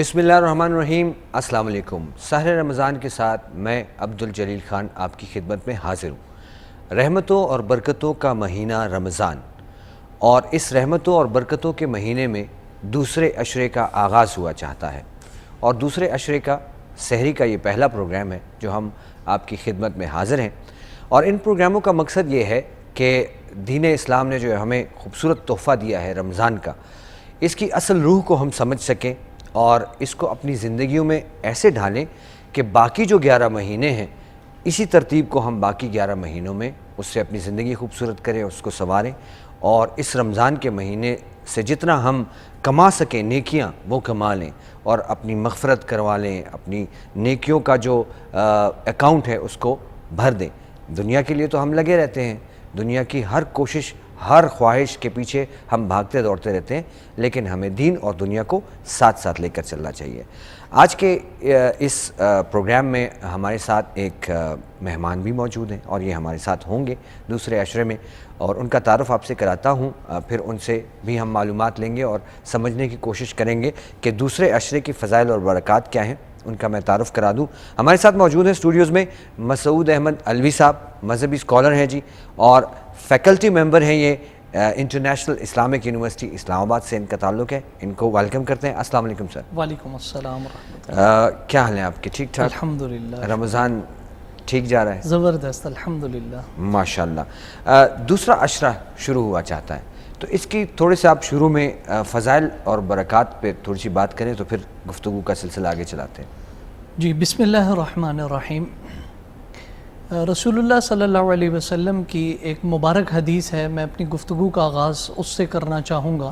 بسم اللہ الرحمن الرحیم۔ السلام علیکم۔ سحر رمضان کے ساتھ میں عبدالجلیل خان آپ کی خدمت میں حاضر ہوں۔ رحمتوں اور برکتوں کا مہینہ رمضان، اور اس رحمتوں اور برکتوں کے مہینے میں دوسرے عشرے کا آغاز ہوا چاہتا ہے، اور دوسرے عشرے کا سحری کا یہ پہلا پروگرام ہے جو ہم آپ کی خدمت میں حاضر ہیں۔ اور ان پروگراموں کا مقصد یہ ہے کہ دین اسلام نے جو ہمیں خوبصورت تحفہ دیا ہے رمضان کا، اس کی اصل روح کو ہم سمجھ سکیں اور اس کو اپنی زندگیوں میں ایسے ڈھالیں کہ باقی جو 11 مہینے ہیں اسی ترتیب کو ہم باقی 11 مہینوں میں اس سے اپنی زندگی خوبصورت کریں، اس کو سنواریں، اور اس رمضان کے مہینے سے جتنا ہم کما سکیں نیکیاں وہ کما لیں، اور اپنی مغفرت کروا لیں، اپنی نیکیوں کا جو اکاؤنٹ ہے اس کو بھر دیں۔ دنیا کے لیے تو ہم لگے رہتے ہیں، دنیا کی ہر کوشش، ہر خواہش کے پیچھے ہم بھاگتے دوڑتے رہتے ہیں، لیکن ہمیں دین اور دنیا کو ساتھ ساتھ لے کر چلنا چاہیے۔ آج کے اس پروگرام میں ہمارے ساتھ ایک مہمان بھی موجود ہیں، اور یہ ہمارے ساتھ ہوں گے دوسرے عشرے میں، اور ان کا تعارف آپ سے کراتا ہوں، پھر ان سے بھی ہم معلومات لیں گے اور سمجھنے کی کوشش کریں گے کہ دوسرے عشرے کی فضائل اور برکات کیا ہیں۔ ان کا میں تعارف کرا دوں۔ ہمارے ساتھ موجود ہیں اسٹوڈیوز میں مسعود احمد علوی صاحب، مذہبی اسکالر ہیں جی، اور فیکلٹی ممبر ہیں یہ انٹرنیشنل اسلامک یونیورسٹی اسلام آباد سے ان کا تعلق ہے۔ ان کو ویلکم کرتے ہیں۔ السلام علیکم سر۔ وعلیکم السلام ورحمۃ اللہ۔ کیا حال ہیں آپ کے؟ ٹھیک ٹھاک؟ الحمدللہ، رمضان ٹھیک جا رہا ہے؟ زبردست، الحمدللہ، ماشاءاللہ۔ دوسرا عشرہ شروع ہوا چاہتا ہے، تو اس کی تھوڑے سے آپ شروع میں فضائل اور برکات پہ تھوڑی سی بات کریں تو پھر گفتگو کا سلسلہ آگے چلاتے ہیں۔ جی، بسم اللہ الرحمن الرحیم۔ رسول اللہ صلی اللہ علیہ وسلم کی ایک مبارک حدیث ہے، میں اپنی گفتگو کا آغاز اس سے کرنا چاہوں گا۔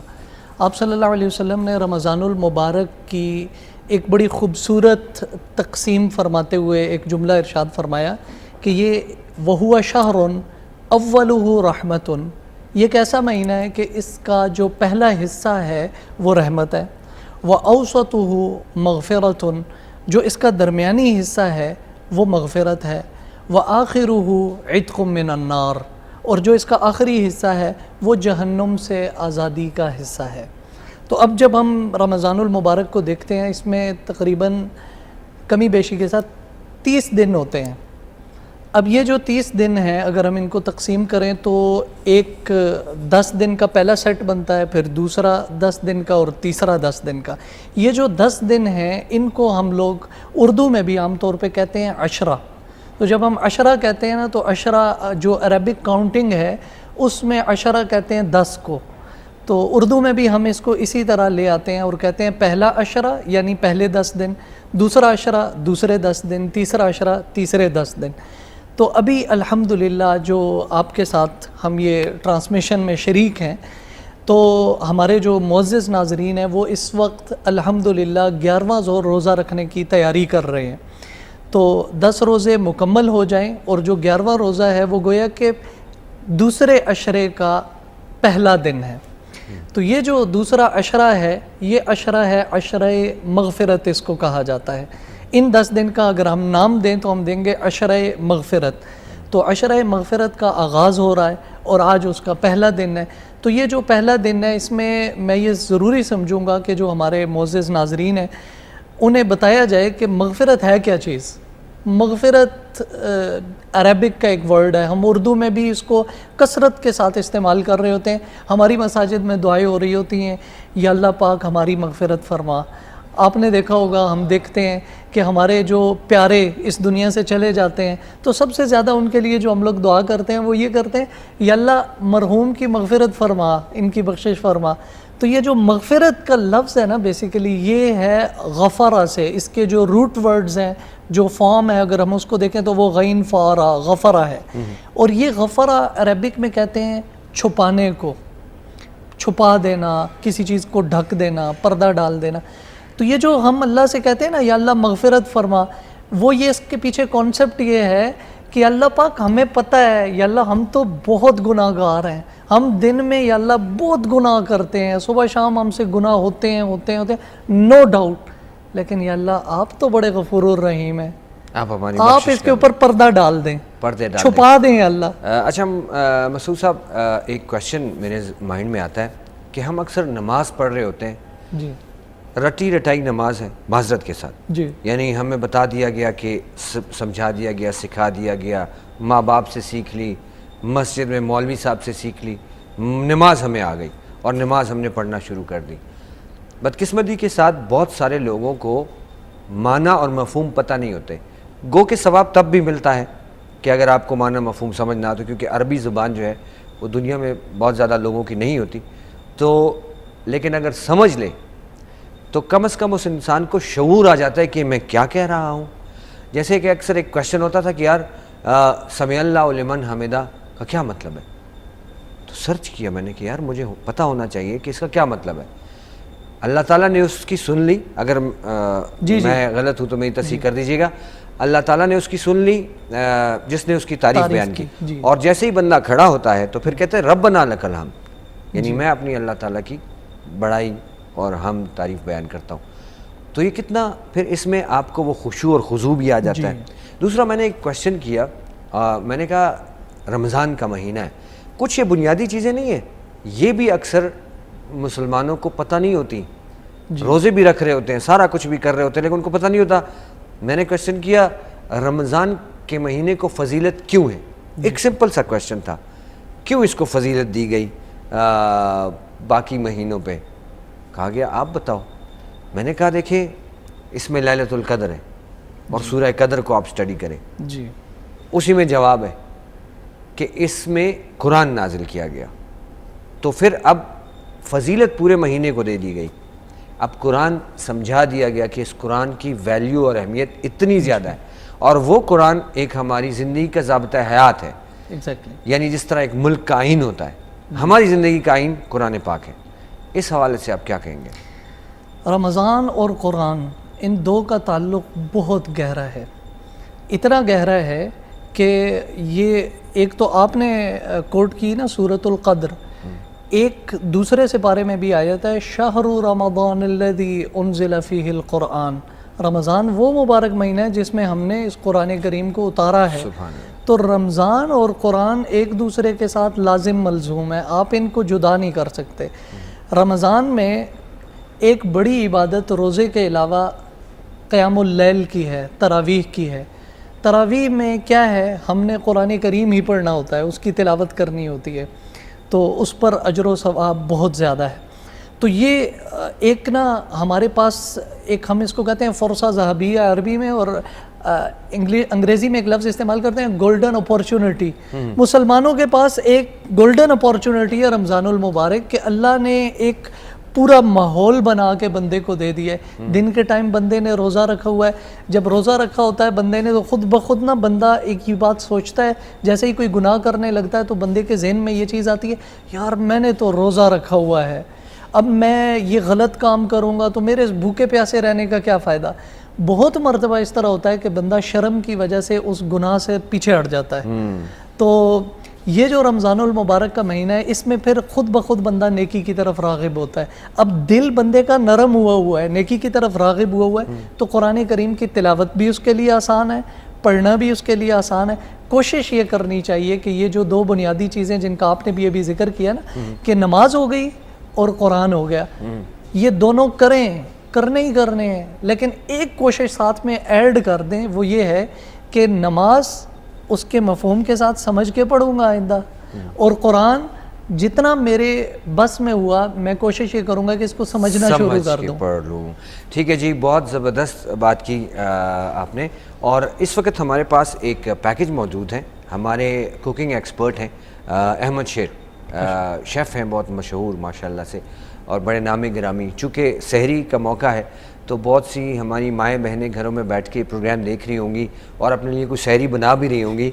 آپ صلی اللہ علیہ وسلم نے رمضان المبارک کی ایک بڑی خوبصورت تقسیم فرماتے ہوئے ایک جملہ ارشاد فرمایا کہ یہ وَهُوَ شَهْرٌ أَوَّلُهُ رَحْمَةٌ، یہ ایک ایسا مہینہ ہے کہ اس کا جو پہلا حصہ ہے وہ رحمت ہے، وَأَوْسَطُهُ مَغْفِرَةٌ، جو اس کا درمیانی حصہ ہے وہ مغفرت ہے، وَآخِرُهُ عِتْقٌ مِّنَ النَّارِ، اور جو اس کا آخری حصہ ہے وہ جہنم سے آزادی کا حصہ ہے۔ تو اب جب ہم رمضان المبارک کو دیکھتے ہیں، اس میں تقریباً کمی بیشی کے ساتھ 30 دن ہوتے ہیں۔ اب یہ جو 30 دن ہیں اگر ہم ان کو تقسیم کریں تو ایک 10 دن کا پہلا سیٹ بنتا ہے، پھر دوسرا 10 دن کا، اور تیسرا 10 دن کا۔ یہ جو 10 دن ہیں ان کو ہم لوگ اردو میں بھی عام طور پہ کہتے ہیں عشرہ۔ تو جب ہم عشرہ کہتے ہیں نا، تو عشرہ جو عربک کاؤنٹنگ ہے اس میں عشرہ کہتے ہیں 10 کو، تو اردو میں بھی ہم اس کو اسی طرح لے آتے ہیں اور کہتے ہیں پہلا عشرہ یعنی پہلے 10 دن، دوسرا عشرہ دوسرے 10 دن، تیسرا عشرہ تیسرے 10 دن۔ تو ابھی الحمدللہ جو آپ کے ساتھ ہم یہ ٹرانسمیشن میں شریک ہیں، تو ہمارے جو معزز ناظرین ہیں وہ اس وقت الحمدللہ 11واں روزہ رکھنے کی تیاری کر رہے ہیں۔ تو 10 روزے مکمل ہو جائیں، اور جو 11واں روزہ ہے وہ گویا کہ دوسرے عشرے کا پہلا دن ہے۔ تو یہ جو دوسرا عشرہ ہے یہ عشرہ ہے عشرہ مغفرت، اس کو کہا جاتا ہے۔ ان 10 دن کا اگر ہم نام دیں تو ہم دیں گے عشرہ مغفرت۔ تو عشرہ مغفرت کا آغاز ہو رہا ہے اور آج اس کا پہلا دن ہے۔ تو یہ جو پہلا دن ہے اس میں یہ ضروری سمجھوں گا کہ جو ہمارے معزز ناظرین ہیں انہیں بتایا جائے کہ مغفرت ہے کیا چیز۔ مغفرت عربک کا ایک ورڈ ہے، ہم اردو میں بھی اس کو کثرت کے ساتھ استعمال کر رہے ہوتے ہیں۔ ہماری مساجد میں دعائیں ہو رہی ہوتی ہیں، یا اللہ پاک ہماری مغفرت فرما۔ آپ نے دیکھا ہوگا، ہم دیکھتے ہیں کہ ہمارے جو پیارے اس دنیا سے چلے جاتے ہیں تو سب سے زیادہ ان کے لیے جو ہم لوگ دعا کرتے ہیں وہ یہ کرتے ہیں، یا اللہ مرحوم کی مغفرت فرما، ان کی بخشش فرما۔ تو یہ جو مغفرت کا لفظ ہے نا، بیسیکلی یہ ہے غفرہ سے، اس کے جو روٹ ورڈز ہیں، جو فارم ہے اگر ہم اس کو دیکھیں تو وہ غین فارا غفرہ ہے، اور یہ غفرہ عربک میں کہتے ہیں چھپانے کو، چھپا دینا، کسی چیز کو ڈھک دینا، پردہ ڈال دینا۔ تو یہ جو ہم اللہ سے کہتے ہیں نا یا اللہ مغفرت فرما، وہ یہ اس کے پیچھے کانسیپٹ یہ ہے کہ اللہ پاک ہمیں پتہ ہے یا اللہ ہم تو بہت گناہ گار ہیں، ہم دن میں یا اللہ بہت گناہ کرتے ہیں، صبح شام ہم سے گناہ ہوتے ہیں نو ڈاؤٹ، لیکن یا اللہ آپ تو بڑے غفور الرحیم ہیں، آپ اس کے اوپر پردہ ڈال دیں، چھپا دیں اللہ۔ اچھا مسعود صاحب، ایک کویشچن میرے مائنڈ میں آتا ہے کہ ہم اکثر نماز پڑھ رہے ہوتے ہیں، جی، رٹی رٹائی نماز ہے معذرت کے ساتھ، جی یعنی ہمیں بتا دیا گیا کہ سمجھا دیا گیا، سکھا دیا گیا، ماں باپ سے سیکھ لی، مسجد میں مولوی صاحب سے سیکھ لی، نماز ہمیں آ گئی اور نماز ہم نے پڑھنا شروع کر دی۔ بدقسمتی کے ساتھ بہت سارے لوگوں کو معنی اور مفہوم پتہ نہیں ہوتے، گو کہ ثواب تب بھی ملتا ہے کہ اگر آپ کو معنی مفہوم سمجھ نہ آتا، کیونکہ عربی زبان جو ہے وہ دنیا میں بہت زیادہ لوگوں کی نہیں ہوتی، تو لیکن اگر سمجھ لے تو کم از کم اس انسان کو شعور آ جاتا ہے کہ میں کیا کہہ رہا ہوں۔ جیسے کہ اکثر ایک کویشچن ہوتا تھا کہ یار سمع اللہ لمن حمدہ کا کیا مطلب ہے، تو سرچ کیا میں نے کہ یار مجھے پتہ ہونا چاہیے کہ اس کا کیا مطلب ہے۔ اللہ تعالیٰ نے اس کی سن لی، اگر میں غلط ہوں تو میری تصحیح کر دیجیے گا، اللہ تعالیٰ نے اس کی سن لی جس نے اس کی تعریف بیان کی، اور جیسے ہی بندہ کھڑا ہوتا ہے تو پھر کہتے ہیں ربنا لک الحمد، یعنی میں اپنی اللہ تعالیٰ کی بڑائی اور ہم تعریف بیان کرتا ہوں۔ تو یہ کتنا پھر اس میں آپ کو وہ خشوع اور خضوع بھی آ جاتا ہے۔ دوسرا میں نے ایک کویشچن کیا، میں نے کہا رمضان کا مہینہ ہے، کچھ یہ بنیادی چیزیں نہیں ہیں، یہ بھی اکثر مسلمانوں کو پتہ نہیں ہوتی، روزے بھی رکھ رہے ہوتے ہیں، سارا کچھ بھی کر رہے ہوتے ہیں، لیکن ان کو پتہ نہیں ہوتا۔ میں نے کویشچن کیا رمضان کے مہینے کو فضیلت کیوں ہے، ایک سمپل سا کویشچن تھا، کیوں اس کو فضیلت دی گئی باقی مہینوں پہ؟ کہا گیا آپ بتاؤ۔ میں نے کہا دیکھیں اس میں لیلۃ القدر ہے اور سورہ قدر کو آپ سٹڈی کریں، اسی میں جواب ہے کہ اس میں قرآن نازل کیا گیا، تو پھر اب فضیلت پورے مہینے کو دے دی گئی۔ اب قرآن سمجھا دیا گیا کہ اس قرآن کی ویلیو اور اہمیت اتنی زیادہ ہے، اور وہ قرآن ایک ہماری زندگی کا ضابطہ حیات ہے، یعنی جس طرح ایک ملک کا آئین ہوتا ہے، ہماری زندگی کا آئین قرآن پاک ہے۔ اس حوالے سے آپ کیا کہیں گے؟ رمضان اور قرآن ان دو کا تعلق بہت گہرا ہے، اتنا گہرا ہے کہ یہ ایک تو آپ نے کوٹ کی نا سورۃ القدر، ایک دوسرے سپارے میں بھی آیت ہے شہر رمضان الذی انزل فیہ القرآن، رمضان وہ مبارک مہینہ ہے جس میں ہم نے اس قرآن کریم کو اتارا ہے۔ تو رمضان اور قرآن ایک دوسرے کے ساتھ لازم ملزوم ہے، آپ ان کو جدا نہیں کر سکتے۔ رمضان میں ایک بڑی عبادت روزے کے علاوہ قیام اللیل کی ہے، تراویح کی ہے۔ تراویح میں کیا ہے، ہم نے قرآن کریم ہی پڑھنا ہوتا ہے، اس کی تلاوت کرنی ہوتی ہے، تو اس پر اجر و ثواب بہت زیادہ ہے۔ تو یہ ایک نا ہمارے پاس ایک ہم اس کو کہتے ہیں فرصہ ذہبیہ عربی میں، اور انگریزی میں ایک لفظ استعمال کرتے ہیں گولڈن اپورچونٹی۔ مسلمانوں کے پاس ایک گولڈن اپورچونٹی ہے رمضان المبارک، کہ اللہ نے ایک پورا ماحول بنا کے بندے کو دے دیا ہے۔ دن کے ٹائم بندے نے روزہ رکھا ہوا ہے، جب روزہ رکھا ہوتا ہے بندے نے تو خود بخود نا بندہ ایک ہی بات سوچتا ہے، جیسے ہی کوئی گناہ کرنے لگتا ہے تو بندے کے ذہن میں یہ چیز آتی ہے یار میں نے تو روزہ رکھا ہوا ہے، اب میں یہ غلط کام کروں گا تو میرے اس بھوکے پیاسے رہنے کا کیا فائدہ۔ بہت مرتبہ اس طرح ہوتا ہے کہ بندہ شرم کی وجہ سے اس گناہ سے پیچھے ہٹ جاتا ہے۔ تو یہ جو رمضان المبارک کا مہینہ ہے اس میں پھر خود بخود بندہ نیکی کی طرف راغب ہوتا ہے۔ اب دل بندے کا نرم ہوا ہے، نیکی کی طرف راغب ہوا ہے، تو قرآن کریم کی تلاوت بھی اس کے لیے آسان ہے، پڑھنا بھی اس کے لیے آسان ہے۔ کوشش یہ کرنی چاہیے کہ یہ جو دو بنیادی چیزیں جن کا آپ نے بھی ابھی ذکر کیا نا، کہ نماز ہو گئی اور قرآن ہو گیا، یہ دونوں کرنے ہی کرنے ہیں، لیکن ایک کوشش ساتھ میں ایڈ کر دیں، وہ یہ ہے کہ نماز اس کے مفہوم کے ساتھ سمجھ کے پڑھوں گا آئندہ، اور قرآن جتنا میرے بس میں ہوا میں کوشش یہ کروں گا کہ اس کو سمجھنا شروع کر دوں، پڑھ لوں۔ ٹھیک ہے جی، بہت زبردست بات کی آپ نے، اور اس وقت ہمارے پاس ایک پیکج موجود ہے، ہمارے کوکنگ ایکسپرٹ ہیں احمد شیر، شیف ہیں بہت مشہور ماشاءاللہ سے اور بڑے نامی گرامی۔ چونکہ سحری کا موقع ہے تو بہت سی ہماری مائیں بہنیں گھروں میں بیٹھ کے پروگرام دیکھ رہی ہوں گی اور اپنے لیے کوئی سحری بنا بھی رہی ہوں گی،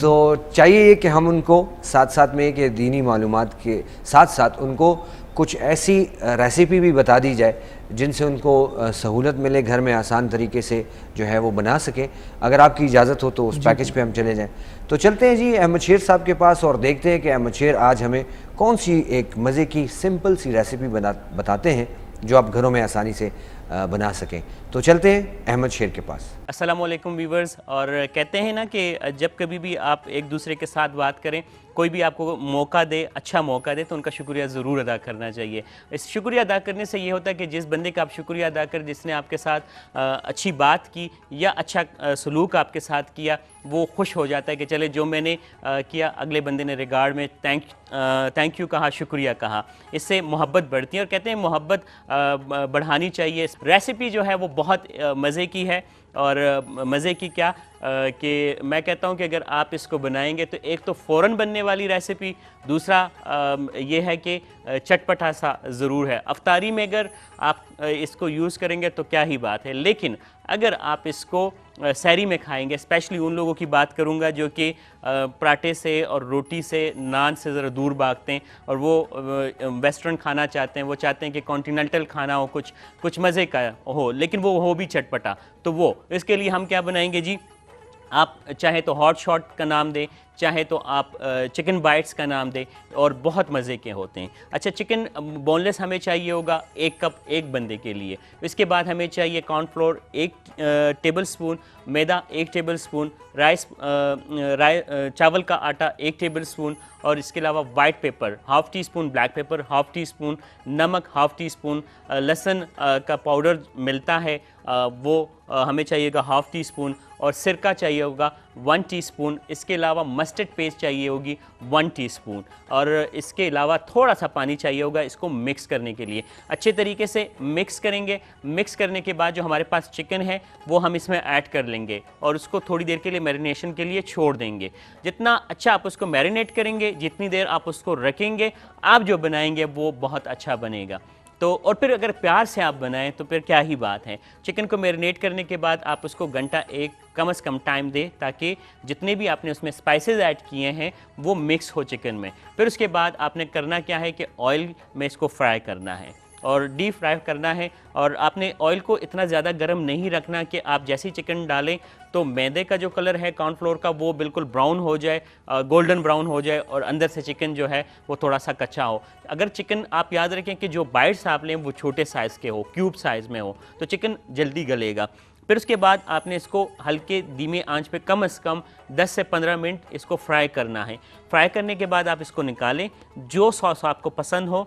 تو چاہیے یہ کہ ہم ان کو ساتھ ساتھ میں کہ دینی معلومات کے ساتھ ساتھ ان کو کچھ ایسی ریسیپی بھی بتا دی جائے جن سے ان کو سہولت ملے، گھر میں آسان طریقے سے جو ہے وہ بنا سکیں۔ اگر آپ کی اجازت ہو تو اس پیکج پہ ہم چلے جائیں، تو چلتے ہیں جی احمد شیر صاحب کے پاس اور دیکھتے ہیں کہ احمد شیر آج ہمیں کون سی ایک مزے کی سمپل سی ریسیپی بتاتے ہیں جو آپ گھروں میں آسانی سے بنا سکیں. تو چلتے ہیں احمد شیر کے پاس. السلام علیکم ویورز. اور کہتے ہیں نا کہ جب کبھی بھی آپ ایک دوسرے کے ساتھ بات کریں, کوئی بھی آپ کو موقع دے, اچھا موقع دے, تو ان کا شکریہ ضرور ادا کرنا چاہیے. اس شکریہ ادا کرنے سے یہ ہوتا ہے کہ جس بندے کا آپ شکریہ ادا کر, جس نے آپ کے ساتھ اچھی بات کی یا اچھا سلوک آپ کے ساتھ کیا, وہ خوش ہو جاتا ہے کہ چلے جو میں نے کیا, اگلے بندے نے ریگارڈ میں تھینک یو کہا, شکریہ کہا. اس سے محبت بڑھتی ہے, اور کہتے ہیں محبت بڑھانی چاہیے. ریسیپی جو ہے وہ بہت مزے کی ہے, اور مزے کی کیا کہ میں کہتا ہوں کہ اگر آپ اس کو بنائیں گے تو ایک تو فوراً بننے والی ریسیپی, دوسرا یہ ہے کہ چٹپٹا سا ضرور ہے. افطاری میں اگر آپ اس کو یوز کریں گے تو کیا ہی بات ہے, لیکن اگر آپ اس کو سحری میں کھائیں گے, اسپیشلی ان لوگوں کی بات کروں گا جو کہ پراٹھے سے اور روٹی سے, نان سے ذرا دور بھاگتے ہیں, اور وہ ویسٹرن کھانا چاہتے ہیں, وہ چاہتے ہیں کہ کانٹیننٹل کھانا ہو, کچھ مزے کا ہو, لیکن وہ ہو بھی چٹپٹا. تو وہ اس کے لیے ہم کیا بنائیں گے جی, آپ چاہے تو ہاٹ شاٹ کا نام دیں, چاہے تو آپ چکن بائٹس کا نام دیں, اور بہت مزے کے ہوتے ہیں. اچھا, چکن بون لیس ہمیں چاہیے ہوگا 1 کپ ایک بندے کے لیے. اس کے بعد ہمیں چاہیے کارن فلور 1 ٹیبل سپون, میدا 1 ٹیبل سپون, چاول کا آٹا 1 ٹیبل سپون, اور اس کے علاوہ white paper ½ T spoon, black paper ½ T spoon, نمک ½ ٹی اسپون, لہسن کا پاؤڈر ملتا ہے وہ ہمیں چاہیے گا ½ ٹی اسپون, اور سرکہ چاہیے ہوگا 1 ٹی اسپون. اس کے علاوہ مسٹرڈ پیسٹ چاہیے ہوگی 1 ٹی اسپون, اور اس کے علاوہ تھوڑا سا پانی چاہیے ہوگا اس کو مکس کرنے کے لیے. اچھے طریقے سے مکس کریں گے. مکس کرنے کے بعد جو ہمارے پاس چکن ہے وہ ہم اس میں ایڈ کر لیں گے, اور اس کو تھوڑی دیر کے لیے میرینیشن کے لیے چھوڑ دیں گے. جتنا اچھا آپ اس کو میرینیٹ کریں گے, جتنی دیر آپ اس کو رکھیں گے, آپ جو بنائیں گے وہ بہت اچھا بنے گا. تو اور پھر اگر پیار سے آپ بنائیں تو پھر کیا ہی بات ہے. چکن کو میرینیٹ کرنے کے بعد آپ اس کو گھنٹہ 1 کم از کم ٹائم دیں, تاکہ جتنے بھی آپ نے اس میں اسپائسز ایڈ کیے ہیں وہ مکس ہو چکن میں. پھر اس کے بعد آپ نے کرنا کیا ہے کہ آئل میں اس کو فرائی کرنا ہے, اور ڈیپ فرائی کرنا ہے. اور آپ نے آئل کو اتنا زیادہ گرم نہیں رکھنا کہ آپ جیسی چکن ڈالیں تو میدے کا جو کلر ہے کارن فلور کا وہ بالکل براؤن ہو جائے, گولڈن براؤن ہو جائے, اور اندر سے چکن جو ہے وہ تھوڑا سا کچا ہو. اگر چکن آپ یاد رکھیں کہ جو بائٹس آپ لیں وہ چھوٹے سائز کے ہو, کیوب سائز میں ہو, تو چکن جلدی گلے گا. پھر اس کے بعد آپ نے اس کو ہلکے دھیمے آنچ پہ کم از کم 10 سے 15 منٹ اس کو فرائی کرنا ہے. فرائی کرنے کے بعد آپ اس کو نکالیں. جو سوس آپ کو پسند ہو,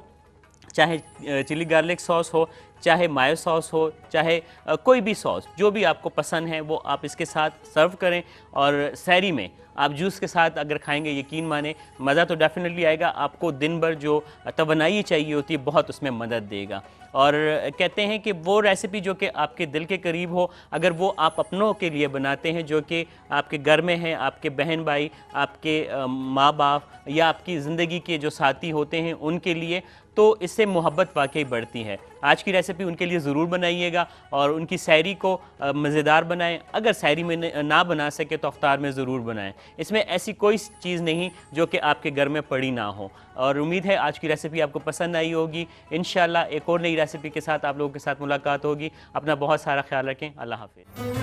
چاہے چلی گارلک سوس ہو, چاہے مایو سوس ہو, چاہے کوئی بھی سوس جو بھی آپ کو پسند ہے وہ آپ اس کے ساتھ سرو کریں. اور سحری میں آپ جوس کے ساتھ اگر کھائیں گے, یقین مانیں مزہ تو ڈیفینیٹلی آئے گا. آپ کو دن بھر جو توانائی چاہیے ہوتی ہے بہت اس میں مدد دے گا. اور کہتے ہیں کہ وہ ریسیپی جو کہ آپ کے دل کے قریب ہو, اگر وہ آپ اپنوں کے لیے بناتے ہیں جو کہ آپ کے گھر میں ہیں, آپ کے بہن بھائی, آپ کے ماں باپ یا آپ کی زندگی کے جو ساتھی ہوتے ہیں ان کے لیے, تو اس سے محبت واقعی بڑھتی ہے. آج کی ریسیپی ان کے لیے ضرور بنائیے گا, اور ان کی سحری کو مزیدار بنائیں. اگر سحری میں نہ بنا سکے تو افطار میں ضرور بنائیں. اس میں ایسی کوئی چیز نہیں جو کہ آپ کے گھر میں پڑی نہ ہو. اور امید ہے آج کی ریسیپی آپ کو پسند آئی ہوگی. انشاءاللہ ایک اور نئی ریسیپی کے ساتھ آپ لوگوں کے ساتھ ملاقات ہوگی. اپنا بہت سارا خیال رکھیں. اللہ حافظ.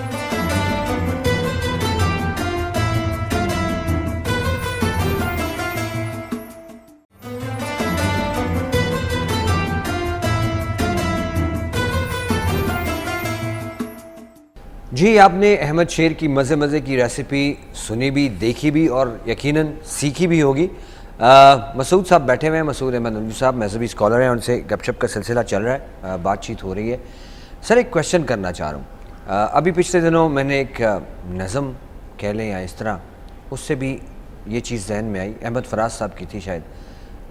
جی, آپ نے احمد شیر کی مزے کی ریسیپی سنی بھی, دیکھی بھی, اور یقیناً سیکھی بھی ہوگی. مسعود صاحب بیٹھے ہوئے ہیں, مسعود احمد ننوی صاحب مذہبی اسکالر ہیں, ان سے گپ شپ کا سلسلہ چل رہا ہے, بات چیت ہو رہی ہے. سر ایک کویشچن کرنا چاہ رہا ہوں. ابھی پچھلے دنوں میں نے ایک نظم کہہ لیں یا اس طرح, اس سے بھی یہ چیز ذہن میں آئی, احمد فراز صاحب کی تھی شاید,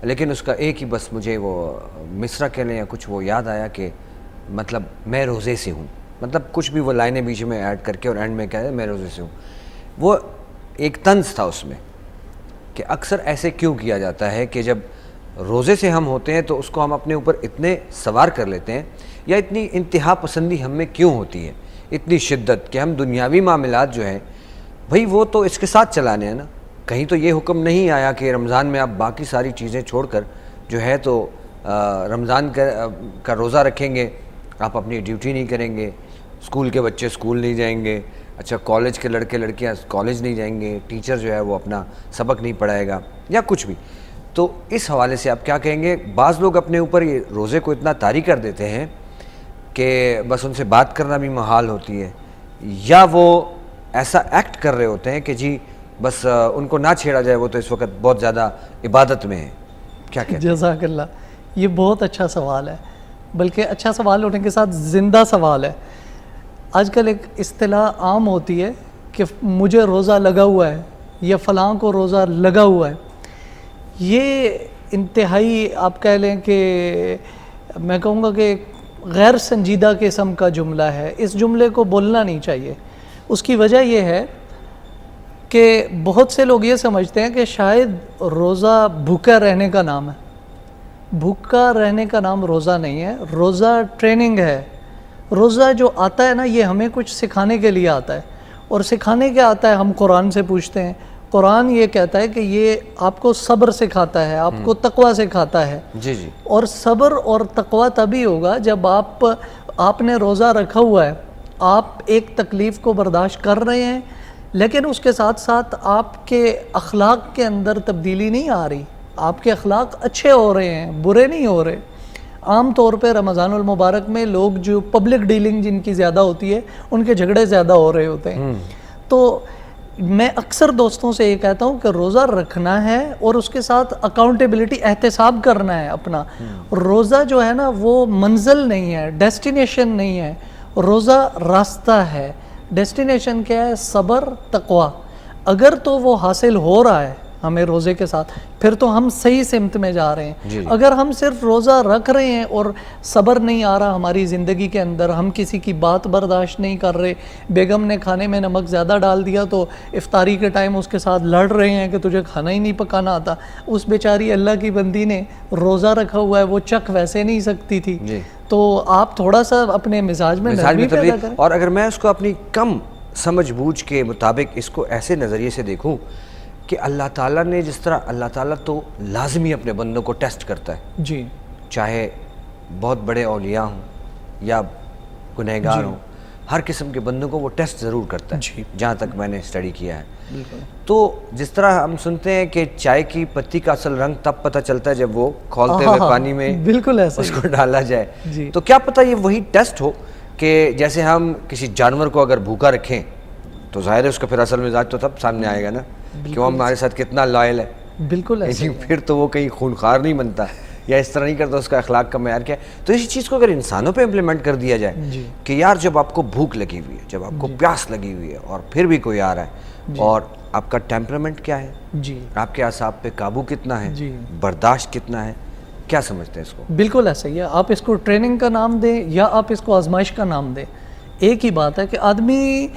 لیکن اس کا ایک ہی بس مجھے وہ مصرع کہہ لیں یا کچھ وہ یاد آیا کہ مطلب میں روزے سے ہوں, مطلب کچھ بھی وہ لائنیں بیچ میں ایڈ کر کے اور اینڈ میں کہہ میں روزے سے ہوں. وہ ایک طنز تھا اس میں کہ اکثر ایسے کیوں کیا جاتا ہے کہ جب روزے سے ہم ہوتے ہیں تو اس کو ہم اپنے اوپر اتنے سوار کر لیتے ہیں, یا اتنی انتہا پسندی ہم میں کیوں ہوتی ہے, اتنی شدت کہ ہم دنیاوی معاملات جو ہیں بھئی وہ تو اس کے ساتھ چلانے ہیں نا. کہیں تو یہ حکم نہیں آیا کہ رمضان میں آپ باقی ساری چیزیں چھوڑ کر جو ہے تو رمضان کا روزہ رکھیں گے, آپ اپنی ڈیوٹی نہیں کریں گے, اسکول کے بچے اسکول نہیں جائیں گے, اچھا کالج کے لڑکے لڑکیاں کالج نہیں جائیں گے, ٹیچر جو ہے وہ اپنا سبق نہیں پڑھائے گا یا کچھ بھی. تو اس حوالے سے آپ کیا کہیں گے؟ بعض لوگ اپنے اوپر یہ روزے کو اتنا طاری کر دیتے ہیں کہ بس ان سے بات کرنا بھی محال ہوتی ہے، یا وہ ایسا ایکٹ کر رہے ہوتے ہیں کہ جی بس ان کو نہ چھیڑا جائے، وہ تو اس وقت بہت زیادہ عبادت میں ہیں؟ کیا کہتے ہیں؟ جزاک اللہ، یہ بہت اچھا سوال ہے، بلکہ اچھا سوال ہونے کے ساتھ زندہ سوال ہے۔ آج کل ایک اصطلاح عام ہوتی ہے کہ مجھے روزہ لگا ہوا ہے یا فلاں کو روزہ لگا ہوا ہے۔ یہ انتہائی آپ کہہ لیں کہ میں کہوں گا کہ غیر سنجیدہ قسم کا جملہ ہے، اس جملے کو بولنا نہیں چاہیے۔ اس کی وجہ یہ ہے کہ بہت سے لوگ یہ سمجھتے ہیں کہ شاید روزہ بھوکا رہنے کا نام ہے۔ بھوکا رہنے کا نام روزہ نہیں ہے، روزہ ٹریننگ ہے۔ روزہ جو آتا ہے نا، یہ ہمیں کچھ سکھانے کے لیے آتا ہے، اور سکھانے کیا آتا ہے ہم قرآن سے پوچھتے ہیں۔ قرآن یہ کہتا ہے کہ یہ آپ کو صبر سکھاتا ہے، آپ کو تقوی سکھاتا ہے۔ جی اور صبر اور تقوی تبھی ہوگا جب آپ نے روزہ رکھا ہوا ہے، آپ ایک تکلیف کو برداشت کر رہے ہیں، لیکن اس کے ساتھ ساتھ آپ کے اخلاق کے اندر تبدیلی نہیں آ رہی، آپ کے اخلاق اچھے ہو رہے ہیں، برے نہیں ہو رہے۔ عام طور پہ رمضان المبارک میں لوگ جو پبلک ڈیلنگ جن کی زیادہ ہوتی ہے، ان کے جھگڑے زیادہ ہو رہے ہوتے ہیں۔ تو میں اکثر دوستوں سے یہ کہتا ہوں کہ روزہ رکھنا ہے اور اس کے ساتھ اکاؤنٹیبلٹی، احتساب کرنا ہے اپنا۔ روزہ جو ہے نا وہ منزل نہیں ہے، ڈیسٹینیشن نہیں ہے، روزہ راستہ ہے۔ ڈیسٹینیشن کیا ہے؟ صبر، تقوی۔ اگر تو وہ حاصل ہو رہا ہے ہمیں روزے کے ساتھ، پھر تو ہم صحیح سمت میں جا رہے ہیں۔ اگر ہم صرف روزہ رکھ رہے ہیں اور صبر نہیں آ رہا ہماری زندگی کے اندر، ہم کسی کی بات برداشت نہیں کر رہے، بیگم نے کھانے میں نمک زیادہ ڈال دیا تو افطاری کے ٹائم اس کے ساتھ لڑ رہے ہیں کہ تجھے کھانا ہی نہیں پکانا آتا، اس بیچاری اللہ کی بندی نے روزہ رکھا ہوا ہے، وہ چکھ ویسے نہیں سکتی تھی۔ تو آپ تھوڑا سا اپنے مزاج میں نرمی پیدا کریں۔ اور اگر میں اس کو اپنی کم سمجھ بوجھ کے مطابق اس کو ایسے نظریے سے دیکھوں کہ اللہ تعالیٰ نے جس طرح، اللہ تعالیٰ تو لازمی اپنے بندوں کو ٹیسٹ کرتا ہے، جی، چاہے بہت بڑے اولیاء ہوں یا گنہگار ہوں، ہر قسم کے بندوں کو وہ ٹیسٹ ضرور کرتا ہے، جہاں تک میں نے اسٹڈی کیا ہے۔ تو جس طرح ہم سنتے ہیں کہ چائے کی پتی کا اصل رنگ تب پتہ چلتا ہے جب وہ کھولتے ہوئے پانی میں بالکل ایسا اس کو ڈالا جائے، تو کیا پتہ یہ وہی ٹیسٹ ہو کہ جیسے ہم کسی جانور کو اگر بھوکا رکھیں تو ظاہر ہے اس کا پھر اصل مزاج تو تب سامنے آئے گا نا کہ وہ ہمارے ساتھ کتنا لائل ہے۔ بالکل ایسا پھر تو وہ کہیں خونخوار نہیں بنتا یا اس طرح نہیں کرتا، اس کا اخلاق کا معیار کیا ہے۔ تو اسی چیز کو اگر انسانوں پہ امپلیمنٹ کر دیا جائے کہ یار جب آپ کو بھوک لگی ہوئی ہے، جب آپ کو پیاس لگی ہوئی ہے اور پھر بھی کوئی آ رہا ہے، اور آپ کا ٹیمپرامنٹ کیا ہے، آپ کے اعصاب پہ قابو کتنا ہے، برداشت کتنا ہے، کیا سمجھتے ہیں اس کو؟ بالکل ایسا ہی ہے۔ آپ اس کو ٹریننگ کا نام دیں یا آپ اس کو آزمائش کا نام دیں، ایک ہی بات ہے کہ آدمی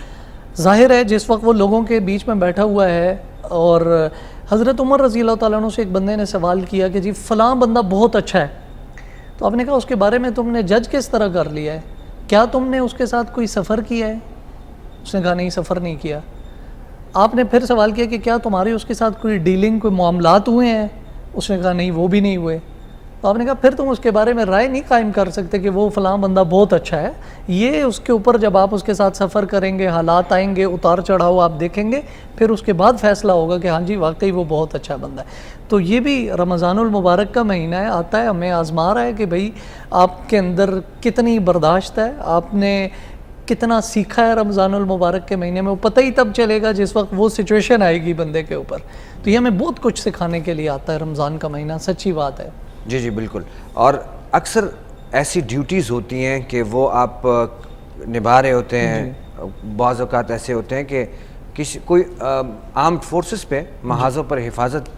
ظاہر ہے جس وقت وہ لوگوں کے بیچ میں بیٹھا ہوا ہے، اور حضرت عمر رضی اللہ تعالیٰ عنہ سے ایک بندے نے سوال کیا کہ جی فلاں بندہ بہت اچھا ہے، تو آپ نے کہا اس کے بارے میں تم نے جج کس طرح کر لیا ہے، کیا تم نے اس کے ساتھ کوئی سفر کیا ہے؟ اس نے کہا نہیں، سفر نہیں کیا۔ آپ نے پھر سوال کیا کہ کیا تمہاری اس کے ساتھ کوئی ڈیلنگ، کوئی معاملات ہوئے ہیں؟ اس نے کہا نہیں، وہ بھی نہیں ہوئے۔ تو آپ نے کہا پھر تم اس کے بارے میں رائے نہیں قائم کر سکتے کہ وہ فلاں بندہ بہت اچھا ہے۔ یہ اس کے اوپر جب آپ اس کے ساتھ سفر کریں گے، حالات آئیں گے، اتار چڑھاؤ آپ دیکھیں گے، پھر اس کے بعد فیصلہ ہوگا کہ ہاں جی واقعی وہ بہت اچھا بندہ ہے۔ تو یہ بھی رمضان المبارک کا مہینہ ہے، آتا ہے، ہمیں آزما رہا ہے کہ بھئی آپ کے اندر کتنی برداشت ہے، آپ نے کتنا سیکھا ہے رمضان المبارک کے مہینے میں۔ وہ پتہ ہی تب چلے گا جس وقت وہ سچویشن آئے گی بندے کے اوپر۔ تو یہ ہمیں بہت کچھ سکھانے کے لیے آتا ہے رمضان کا مہینہ، سچی بات ہے۔ جی جی بالکل۔ اور اکثر ایسی ڈیوٹیز ہوتی ہیں کہ وہ آپ نبھا رہے ہوتے ہیں، بعض اوقات ایسے ہوتے ہیں کہ کوئی آرمڈ فورسز پہ محاذوں پر حفاظت